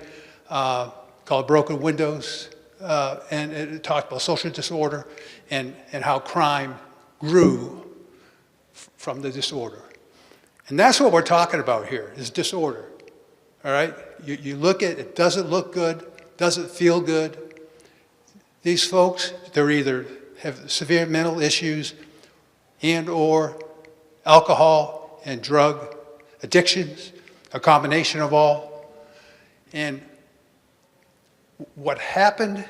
called Broken Windows, and it talked about social disorder and how crime grew from the disorder. And that's what we're talking about here, is disorder. All right? You look at it, doesn't look good, doesn't feel good. These folks, they're either have severe mental issues and or alcohol and drug addictions, a combination of all. And what happened,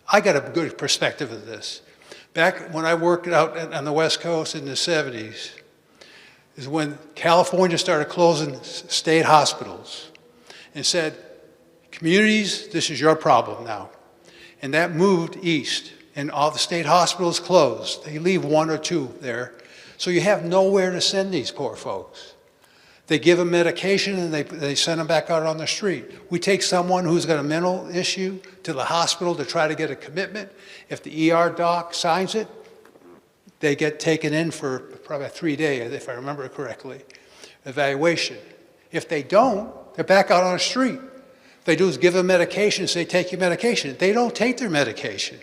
I got a good perspective of this. Back when I worked out on the West Coast in the 70s, is when California started closing state hospitals and said, communities, this is your problem now. And that moved east, and all the state hospitals closed. They leave one or two there. So you have nowhere to send these poor folks. They give them medication and they send them back out on the street. We take someone who's got a mental issue to the hospital to try to get a commitment. If the ER doc signs it, they get taken in for probably 3 days, if I remember correctly, evaluation. If they don't, they're back out on the street. They do is give them medication, say, take your medication. They don't take their medication.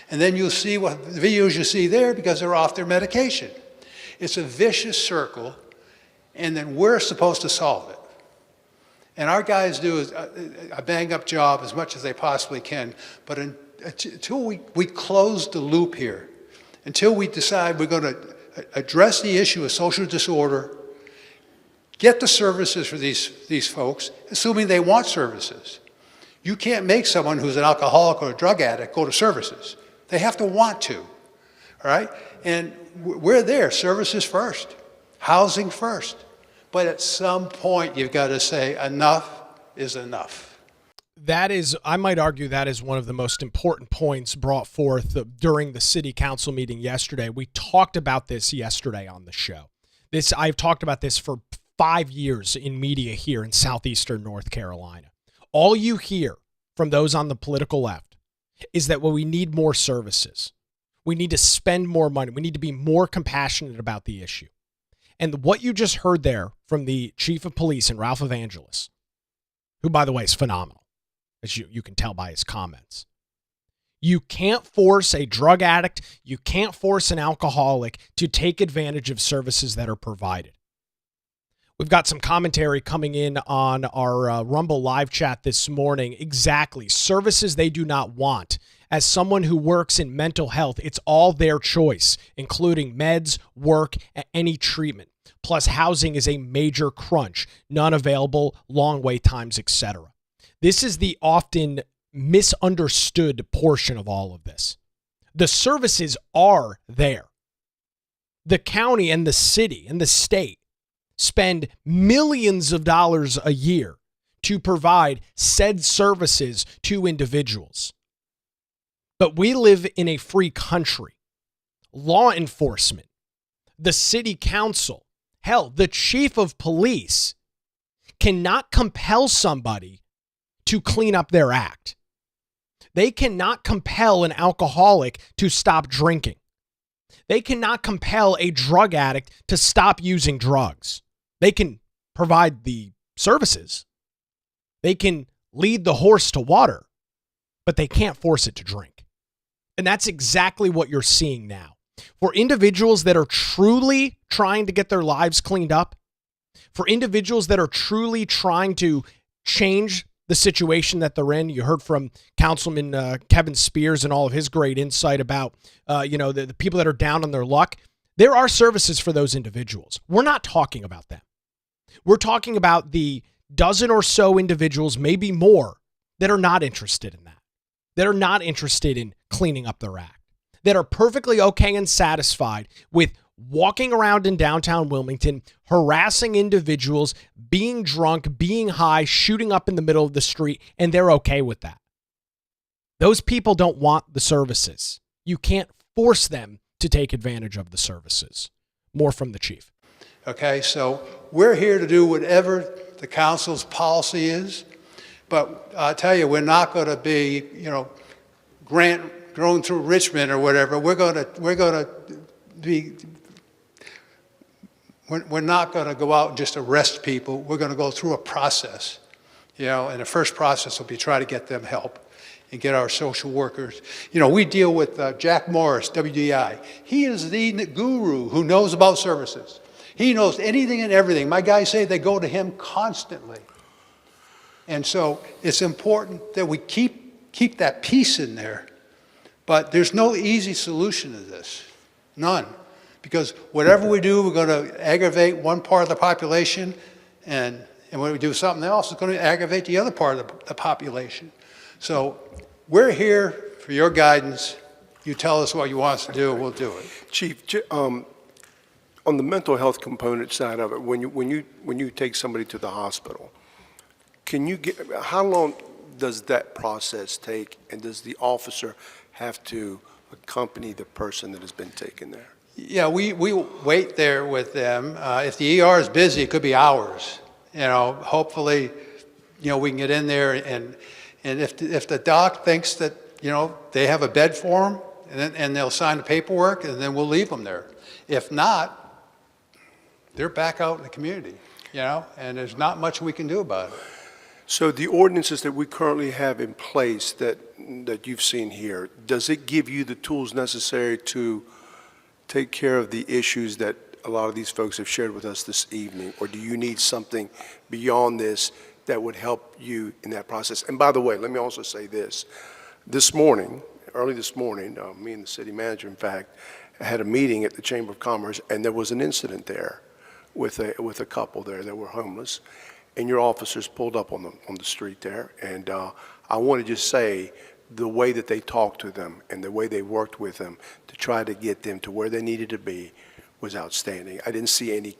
And then you'll see what the videos you see there because they're off their medication. It's a vicious circle, and then we're supposed to solve it. And our guys do a bang-up job as much as they possibly can, but until we close the loop here, until we decide we're going to address the issue of social disorder, get the services for these folks, assuming they want services. You can't make someone who's an alcoholic or a drug addict go to services. They have to want to, all right? And we're there, services first, housing first. But at some point, you've got to say enough is enough. That is, I might argue that is one of the most important points brought forth during the city council meeting yesterday. We talked about this yesterday on the show. I've talked about this for 5 years in media here in southeastern North Carolina. All you hear from those on the political left is that, well, we need more services. We need to spend more money. We need to be more compassionate about the issue. And what you just heard there from the chief of police and Ralph Evangelos, who, by the way, is phenomenal, as you can tell by his comments. You can't force a drug addict, you can't force an alcoholic to take advantage of services that are provided. We've got some commentary coming in on our Rumble live chat this morning. Exactly. Services they do not want. As someone who works in mental health, it's all their choice, including meds, work, and any treatment. Plus, housing is a major crunch. None available, long wait times, etc. This is the often misunderstood portion of all of this. The services are there. The county and the city and the state spend millions of dollars a year to provide said services to individuals. But we live in a free country. Law enforcement, the city council, hell, the chief of police cannot compel somebody to clean up their act. They cannot compel an alcoholic to stop drinking. They cannot compel a drug addict to stop using drugs. They can provide the services. They can lead the horse to water, but they can't force it to drink. And that's exactly what you're seeing now. For individuals that are truly trying to get their lives cleaned up, for individuals that are truly trying to change the situation that they're in. You heard from Councilman Kevin Spears and all of his great insight about, the people that are down on their luck. There are services for those individuals. We're not talking about them. We're talking about the dozen or so individuals, maybe more, that are not interested in that, that are not interested in cleaning up their act, that are perfectly okay and satisfied with walking around in downtown Wilmington, harassing individuals, being drunk, being high, shooting up in the middle of the street, and they're okay with that. Those people don't want the services. You can't force them to take advantage of the services. More from the chief. Okay, so we're here to do whatever the council's policy is, but I'll tell you, we're not going to be, going through Richmond or whatever. We're not going to go out and just arrest people. We're going to go through a process, and the first process will be try to get them help and get our social workers. We deal with Jack Morris, WDI. He is the guru who knows about services. He knows anything and everything. My guys say they go to him constantly. And so it's important that we keep keep that peace in there. But there's no easy solution to this, none. Because whatever we do, we're going to aggravate one part of the population, and when we do something else, it's going to aggravate the other part of the population. So we're here for your guidance. You tell us what you want us to do, and we'll do it. Chief, on the mental health component side of it, when you take somebody to the hospital, how long does that process take, and does the officer have to accompany the person that has been taken there? Yeah, we wait there with them. If the ER is busy, it could be hours. Hopefully, we can get in there, and if the doc thinks that, they have a bed for them, and they'll sign the paperwork, and then we'll leave them there. If not, they're back out in the community, and there's not much we can do about it. So the ordinances that we currently have in place that you've seen here, does it give you the tools necessary to take care of the issues that a lot of these folks have shared with us this evening? Or do you need something beyond this that would help you in that process? And by the way, let me also say this. Early this morning, me and the city manager, in fact, had a meeting at the Chamber of Commerce, and there was an incident there with a couple there that were homeless. And your officers pulled up on the street there, and I want to just say the way that they talked to them and the way they worked with them to try to get them to where they needed to be was outstanding. I didn't see any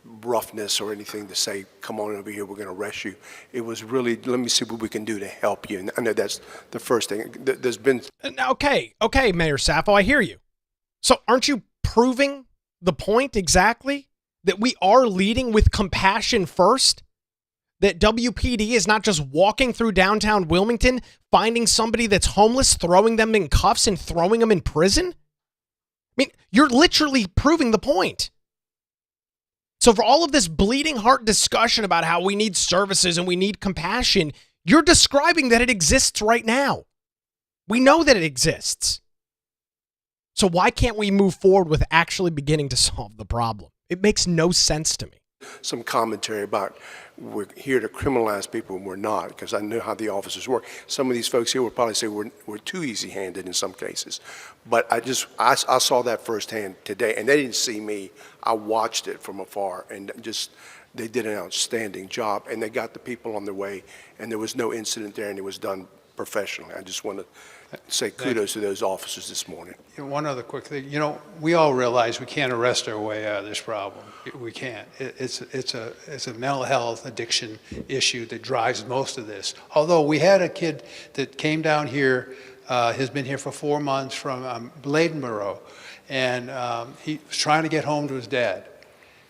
roughness or anything to say, come on over here, we're going to arrest you. It was really, let me see what we can do to help you. And I know that's the first thing. There's been... Okay, Mayor Sappho, I hear you. So aren't you proving the point exactly? That we are leading with compassion first? That WPD is not just walking through downtown Wilmington, finding somebody that's homeless, throwing them in cuffs and throwing them in prison? I mean, you're literally proving the point. So for all of this bleeding heart discussion about how we need services and we need compassion, you're describing that it exists right now. We know that it exists. So why can't we move forward with actually beginning to solve the problem? It makes no sense to me. Some commentary about we're here to criminalize people and we're not, because I know how the officers work. Some of these folks here would probably say we're too easy-handed in some cases. But I saw that firsthand today, and they didn't see me. I watched it from afar, and they did an outstanding job, and they got the people on their way, and there was no incident there, and it was done professionally. I just want to say kudos to those officers this morning. One other quick thing. We all realize we can't arrest our way out of this problem. We can't. It's a mental health addiction issue that drives most of this. Although we had a kid that came down here, has been here for 4 months from Bladenboro, and he was trying to get home to his dad.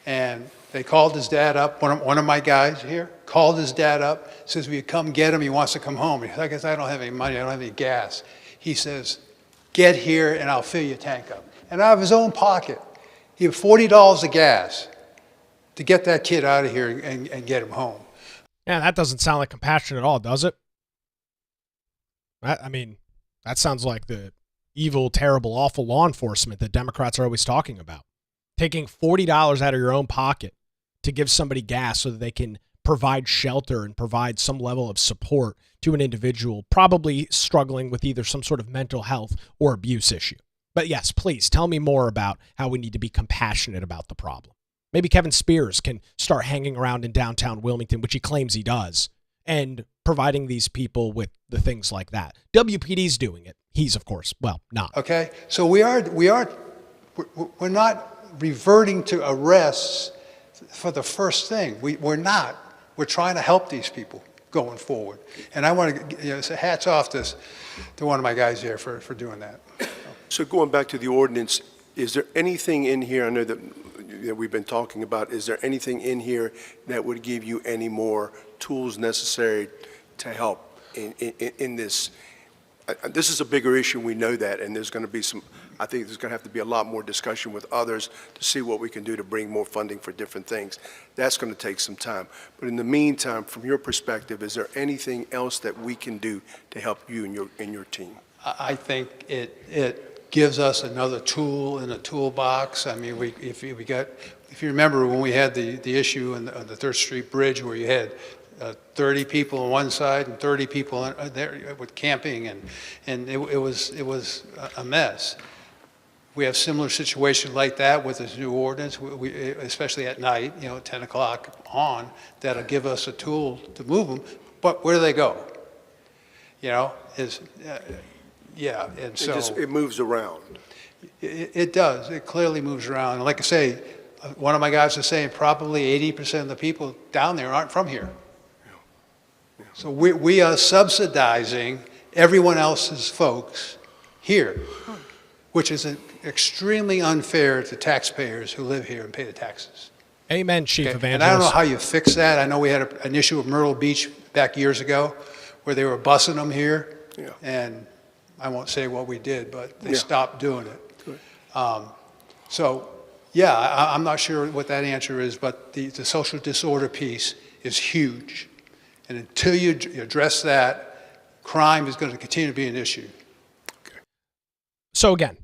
And they called his dad up, one of my guys here, called his dad up, says, will you come get him? He wants to come home. He says, I guess I don't have any money, I don't have any gas. He says, get here and I'll fill your tank up. And out of his own pocket, he had $40 of gas to get that kid out of here and get him home. Yeah, that doesn't sound like compassion at all, does it? I mean, that sounds like the evil, terrible, awful law enforcement that Democrats are always talking about. Taking $40 out of your own pocket to give somebody gas so that they can provide shelter and provide some level of support to an individual probably struggling with either some sort of mental health or abuse issue. But yes, please tell me more about how we need to be compassionate about the problem. Maybe Kevin Spears can start hanging around in downtown Wilmington, which he claims he does, and providing these people with the things like that. WPD's doing it. He's, of course, not. Okay, so we're not reverting to arrests for the first thing. We're not. We're trying to help these people going forward. And I want to say hats off to one of my guys here for doing that. So going back to the ordinance, is there anything in here, I know that we've been talking about, is there anything in here that would give you any more tools necessary to help in this? This is a bigger issue, we know that, and there's going to be I think there's going to have to be a lot more discussion with others to see what we can do to bring more funding for different things. That's going to take some time. But in the meantime, from your perspective, is there anything else that we can do to help you and your team? I think it gives us another tool in a toolbox. I mean, if you remember when we had the issue on the 3rd Street Bridge where you had 30 people on one side and 30 people there with camping, and it was a mess. We have similar situations like that with this new ordinance, especially at night, 10 o'clock on, that'll give us a tool to move them. But where do they go? And so It moves around. it does. It clearly moves around. And like I say, one of my guys is saying probably 80% of the people down there aren't from here. So we are subsidizing everyone else's folks here, which is extremely unfair to taxpayers who live here and pay the taxes. Amen, Chief Okay? Evangelist. And I don't know how you fix that. I know we had an issue with Myrtle Beach back years ago where they were busing them here. Yeah. And I won't say what we did, but they Yeah. stopped doing it. Good. I'm not sure what that answer is, but the social disorder piece is huge. And until you address that, crime is going to continue to be an issue. So again,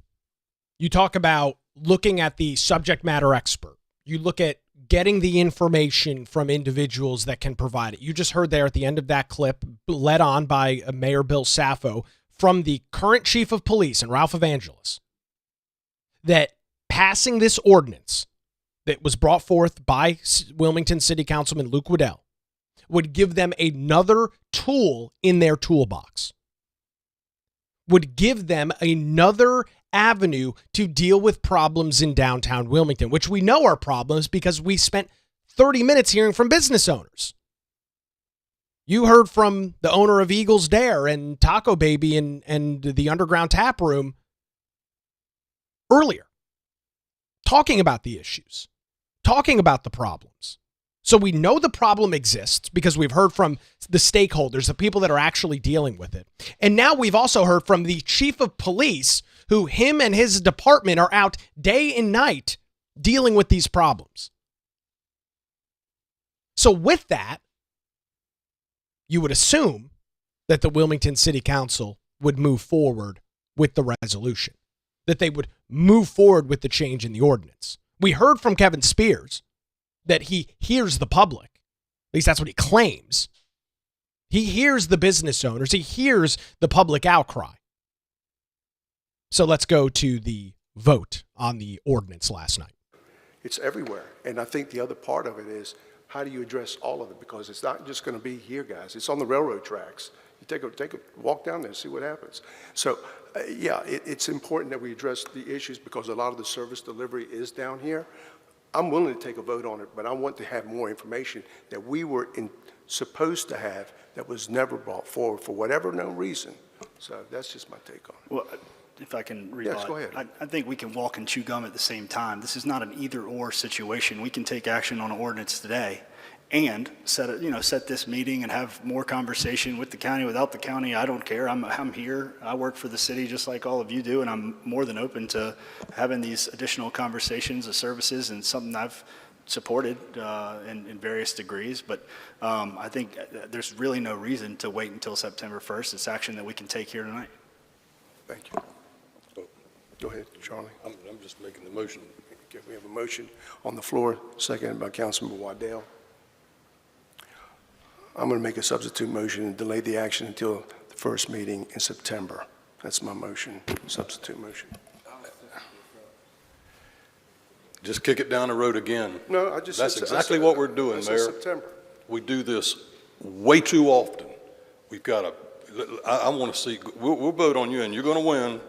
you talk about looking at the subject matter expert. You look at getting the information from individuals that can provide it. You just heard there at the end of that clip, led on by Mayor Bill Saffo, from the current chief of police and Ralph Evangelos, that passing this ordinance that was brought forth by Wilmington City Councilman Luke Waddell would give them another tool in their toolbox, would give them another avenue to deal with problems in downtown Wilmington, which we know are problems because we spent 30 minutes hearing from business owners. You heard from the owner of Eagles Dare and Taco Baby and the Underground Tap Room earlier, talking about the issues, talking about the problems. So we know the problem exists because we've heard from the stakeholders, the people that are actually dealing with it. And now we've also heard from the chief of police, who him and his department are out day and night dealing with these problems. So with that, you would assume that the Wilmington City Council would move forward with the resolution, that they would move forward with the change in the ordinance. We heard from Kevin Spears that he hears the public. At least that's what he claims. He hears the business owners. He hears the public outcry. So let's go to the vote on the ordinance last night. It's everywhere. And I think the other part of it is, how do you address all of it? Because it's not just going to be here, guys. It's on the railroad tracks. You take a walk down there and see what happens. So, it's important that we address the issues because a lot of the service delivery is down here. I'm willing to take a vote on it, but I want to have more information that we were supposed to have that was never brought forward for whatever known reason. So that's just my take on it. Well, if I can rebut. Yes, go ahead. I think we can walk and chew gum at the same time. This is not an either-or situation. We can take action on an ordinance today and set this meeting and have more conversation with the county, without the county. I don't care. I'm here. I work for the city just like all of you do, and I'm more than open to having these additional conversations of services, and something I've supported in various degrees. But I think there's really no reason to wait until September 1st. It's action that we can take here tonight. Thank you. Go ahead, Charlie. I'm just making the motion. Okay, we have a motion on the floor, seconded by Councilman Waddell. I'm going to make a substitute motion and delay the action until the first meeting in September. That's my motion, substitute motion. Just kick it down the road again. No, I just. That's exactly what we're doing, I said Mayor. September. We do this way too often. We've got to, I want to see, we'll vote on you and you're going to win,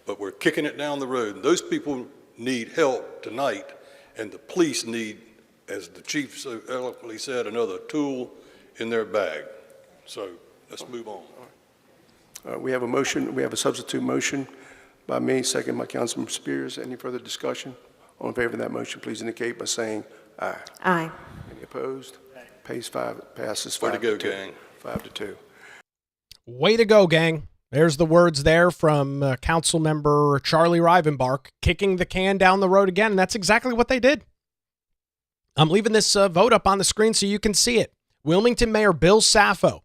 but we're kicking it down the road. Those people need help tonight, and the police need, as the chief so eloquently said, another tool in their bag. So let's move on. We have a motion, we have a substitute motion by me, second by Councilman Spears. Any further discussion? All in favor of that motion, please indicate by saying aye. Aye. Any opposed? Passes 5 Way to go, to 2. gang. 5 to 2. Way to go, gang. There's the words there from Council Member Charlie Rivenbark, kicking the can down the road again, and that's exactly what they did. I'm leaving this vote up on the screen so you can see it. Wilmington Mayor Bill Saffo,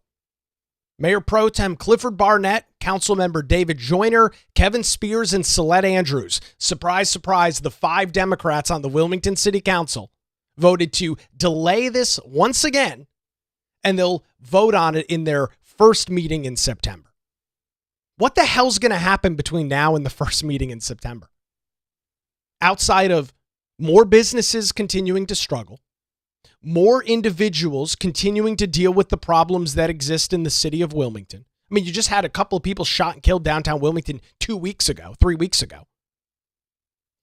Mayor Pro Tem Clifford Barnett, Councilmember David Joyner, Kevin Spears, and Celeste Andrews. Surprise, surprise, the 5 Democrats on the Wilmington City Council voted to delay this once again and they'll vote on it in their first meeting in September. What the hell's going to happen between now and the first meeting in September? Outside of more businesses continuing to struggle, more individuals continuing to deal with the problems that exist in the city of Wilmington. I mean, you just had a couple of people shot and killed downtown Wilmington 3 weeks ago.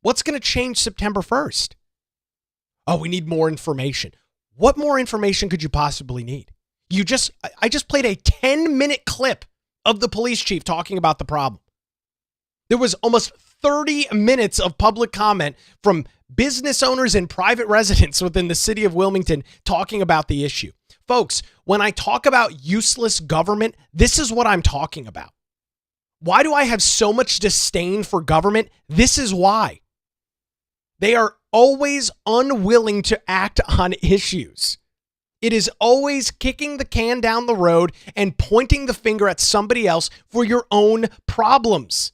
What's going to change September 1st? Oh, we need more information. What more information could you possibly need? I just played a 10-minute clip of the police chief talking about the problem. There was almost 30 minutes of public comment from business owners and private residents within the city of Wilmington talking about the issue. Folks, when I talk about useless government, this is what I'm talking about. Why do I have so much disdain for government? This is why. They are always unwilling to act on issues. It is always kicking the can down the road and pointing the finger at somebody else for your own problems.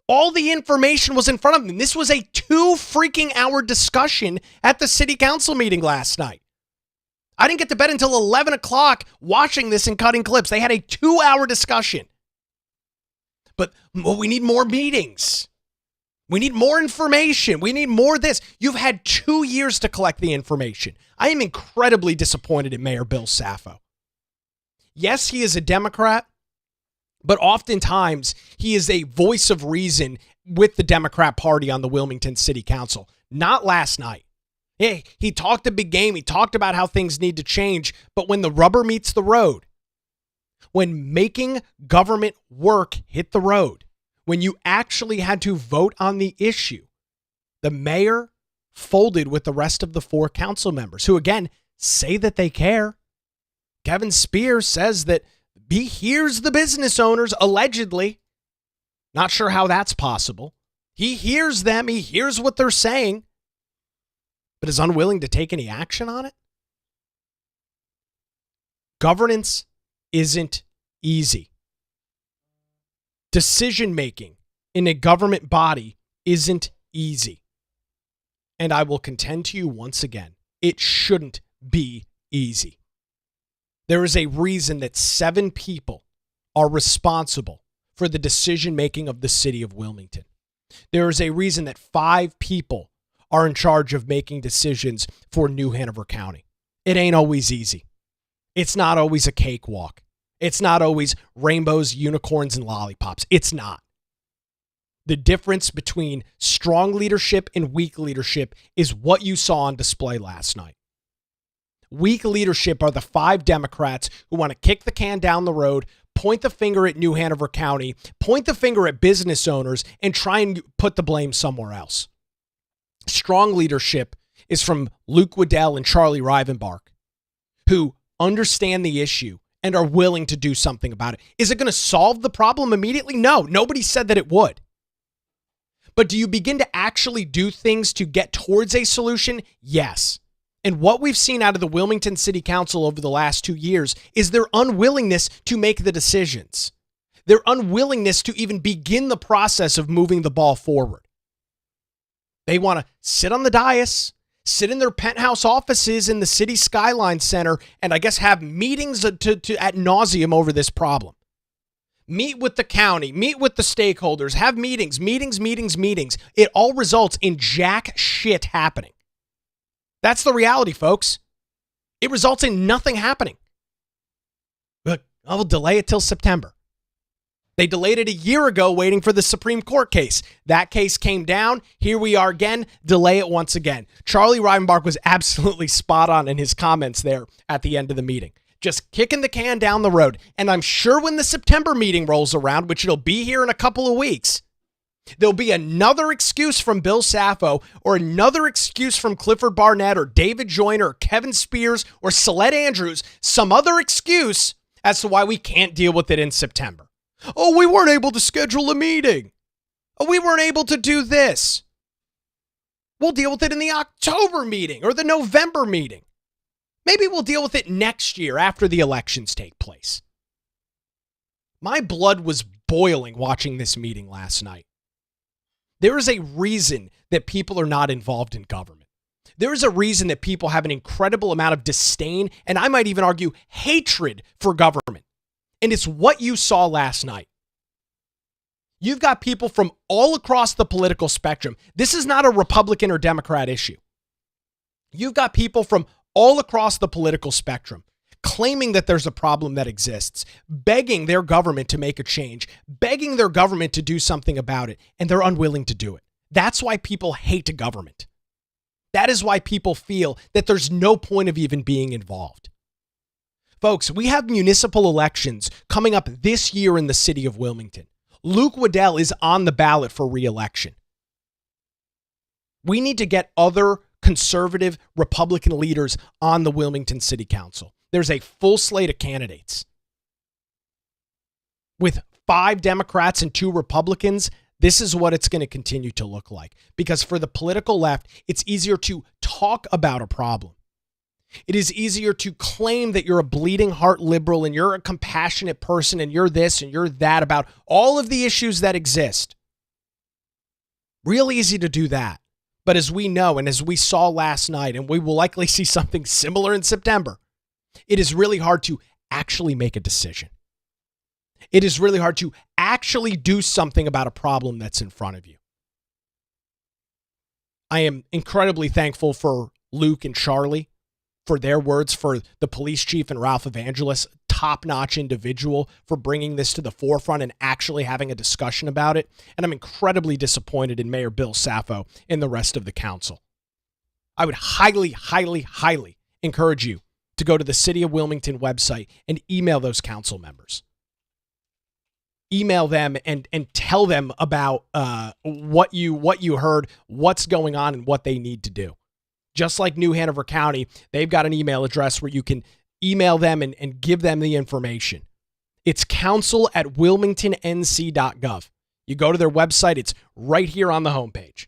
All the information was in front of them. This was a 2-freaking-hour discussion at the city council meeting last night. I didn't get to bed until 11 o'clock watching this and cutting clips. They had a 2-hour discussion. But we need more meetings. We need more information. We need more of this. You've had 2 years to collect the information. I am incredibly disappointed in Mayor Bill Saffo. Yes, he is a Democrat, but oftentimes he is a voice of reason with the Democrat Party on the Wilmington City Council. Not last night. Hey, he talked a big game. He talked about how things need to change. But when the rubber meets the road, when making government work hit the road, when you actually had to vote on the issue, the mayor folded with the rest of the 4 council members who, again, say that they care. Kevin Spears says that he hears the business owners, allegedly. Not sure how that's possible. He hears them. He hears what they're saying, but is unwilling to take any action on it. Governance isn't easy. Decision-making in a government body isn't easy. And I will contend to you once again, it shouldn't be easy. There is a reason that 7 people are responsible for the decision-making of the city of Wilmington. There is a reason that 5 people are in charge of making decisions for New Hanover County. It ain't always easy. It's not always a cakewalk. It's not always rainbows, unicorns, and lollipops. It's not. The difference between strong leadership and weak leadership is what you saw on display last night. Weak leadership are the 5 Democrats who want to kick the can down the road, point the finger at New Hanover County, point the finger at business owners, and try and put the blame somewhere else. Strong leadership is from Luke Waddell and Charlie Rivenbark, who understand the issue and are willing to do something about it. Is it going to solve the problem immediately? No, nobody said that it would. But do you begin to actually do things to get towards a solution? Yes. And what we've seen out of the Wilmington City Council over the last 2 years is their unwillingness to make the decisions. Their unwillingness to even begin the process of moving the ball forward. They want to sit on the dais, sit in their penthouse offices in the city Skyline Center, and I guess have meetings ad nauseum over this problem. Meet with the county, meet with the stakeholders, have meetings. It all results in jack shit happening. That's the reality, folks. It results in nothing happening. Look, I will delay it till September. They delayed it a year ago waiting for the Supreme Court case. That case came down. Here we are again. Delay it once again. Charlie Rivenbark was absolutely spot on in his comments there at the end of the meeting. Just kicking the can down the road. And I'm sure when the September meeting rolls around, which it'll be here in a couple of weeks, there'll be another excuse from Bill Saffo or another excuse from Clifford Barnett or David Joyner or Kevin Spears or Celeste Andrews, some other excuse as to why we can't deal with it in September. Oh, we weren't able to schedule a meeting. Oh, we weren't able to do this. We'll deal with it in the October meeting or the November meeting. Maybe we'll deal with it next year after the elections take place. My blood was boiling watching this meeting last night. There is a reason that people are not involved in government. There is a reason that people have an incredible amount of disdain, and I might even argue hatred for government. And it's what you saw last night. You've got people from all across the political spectrum. This is not a Republican or Democrat issue. You've got people from all across the political spectrum claiming that there's a problem that exists, begging their government to make a change, begging their government to do something about it, and they're unwilling to do it. That's why people hate government. That is why people feel that there's no point of even being involved. Folks, we have municipal elections coming up this year in the city of Wilmington. Luke Waddell is on the ballot for re-election. We need to get other conservative Republican leaders on the Wilmington City Council. There's a full slate of candidates. With 5 Democrats and 2 Republicans, this is what it's going to continue to look like. Because for the political left, it's easier to talk about a problem. It is easier to claim that you're a bleeding heart liberal and you're a compassionate person and you're this and you're that about all of the issues that exist. Real easy to do that. But as we know and as we saw last night, and we will likely see something similar in September, it is really hard to actually make a decision. It is really hard to actually do something about a problem that's in front of you. I am incredibly thankful for Luke and Charlie, for their words, for the police chief and Ralph Evangelos, top-notch individual, for bringing this to the forefront and actually having a discussion about it. And I'm incredibly disappointed in Mayor Bill Saffo and the rest of the council. I would highly, highly, highly encourage you to go to the City of Wilmington website and email those council members. Email them and tell them about what you heard, what's going on, and what they need to do. Just like New Hanover County, they've got an email address where you can email them and give them the information. It's council@wilmingtonnc.gov. You go to their website, it's right here on the homepage.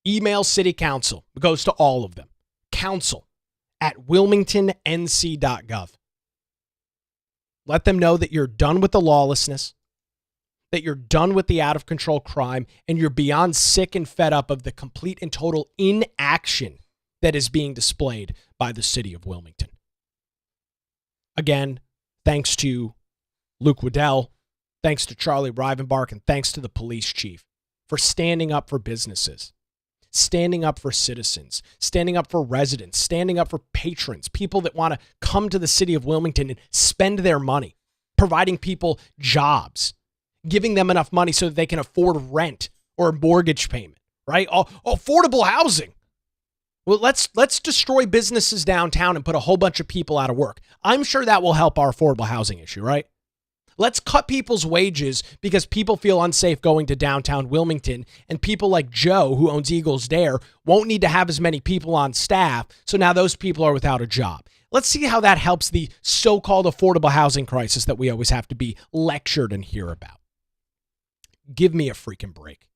Email City Council. It goes to all of them. council@wilmingtonnc.gov. Let them know that you're done with the lawlessness, that you're done with the out-of-control crime, and you're beyond sick and fed up of the complete and total inaction that is being displayed by the city of Wilmington. Again, thanks to Luke Waddell, thanks to Charlie Rivenbark, and thanks to the police chief for standing up for businesses, standing up for citizens, standing up for residents, standing up for patrons, people that want to come to the city of Wilmington and spend their money, providing people jobs, giving them enough money so that they can afford rent or a mortgage payment, right? Affordable housing. Well, let's destroy businesses downtown and put a whole bunch of people out of work. I'm sure that will help our affordable housing issue, right? Let's cut people's wages because people feel unsafe going to downtown Wilmington, and people like Joe, who owns Eagles Dare, won't need to have as many people on staff, so now those people are without a job. Let's see how that helps the so-called affordable housing crisis that we always have to be lectured and hear about. Give me a freaking break.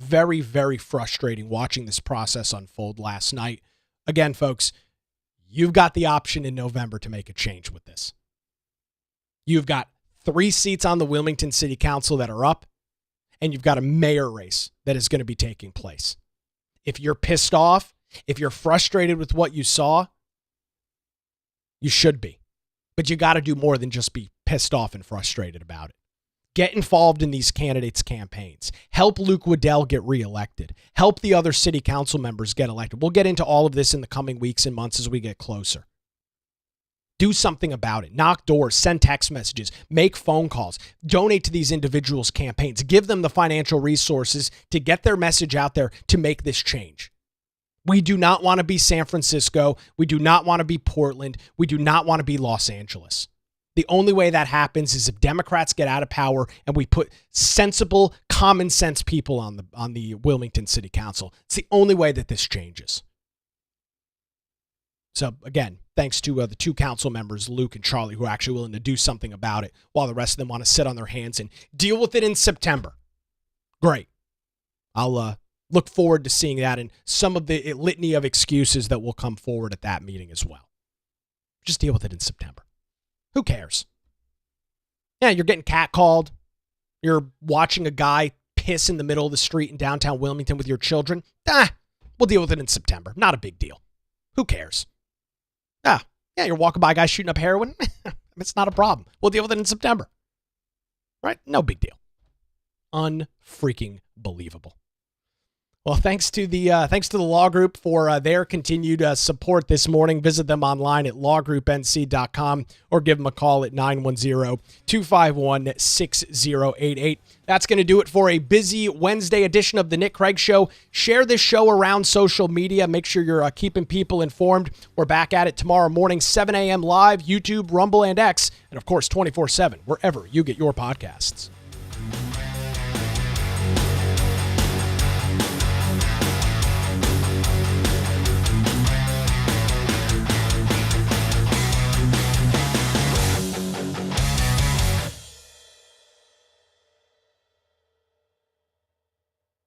Very, very frustrating watching this process unfold last night. Again, folks, you've got the option in November to make a change with this. You've got 3 seats on the Wilmington City Council that are up, and you've got a mayor race that is going to be taking place. If you're pissed off, if you're frustrated with what you saw, you should be. But you got to do more than just be pissed off and frustrated about it. Get involved in these candidates' campaigns. Help Luke Waddell get reelected. Help the other city council members get elected. We'll get into all of this in the coming weeks and months as we get closer. Do something about it. Knock doors, send text messages, make phone calls, donate to these individuals' campaigns, give them the financial resources to get their message out there to make this change. We do not want to be San Francisco. We do not want to be Portland. We do not want to be Los Angeles. The only way that happens is if Democrats get out of power and we put sensible, common sense people on the Wilmington City Council. It's the only way that this changes. So again, thanks to the 2 council members, Luke and Charlie, who are actually willing to do something about it while the rest of them want to sit on their hands and deal with it in September. Great. I'll look forward to seeing that and some of the litany of excuses that will come forward at that meeting as well. Just deal with it in September. Who cares? Yeah, you're getting catcalled. You're watching a guy piss in the middle of the street in downtown Wilmington with your children. We'll deal with it in September. Not a big deal. Who cares? Yeah, you're walking by guys shooting up heroin. It's not a problem. We'll deal with it in September. Right? No big deal. Unfreaking believable. Well, thanks to the Law Group for their continued support this morning. Visit them online at lawgroupnc.com or give them a call at 910-251-6088. That's going to do it for a busy Wednesday edition of the Nick Craig Show. Share this show around social media. Make sure you're keeping people informed. We're back at it tomorrow morning, 7 a.m. live, YouTube, Rumble, and X, and of course 24/7, wherever you get your podcasts.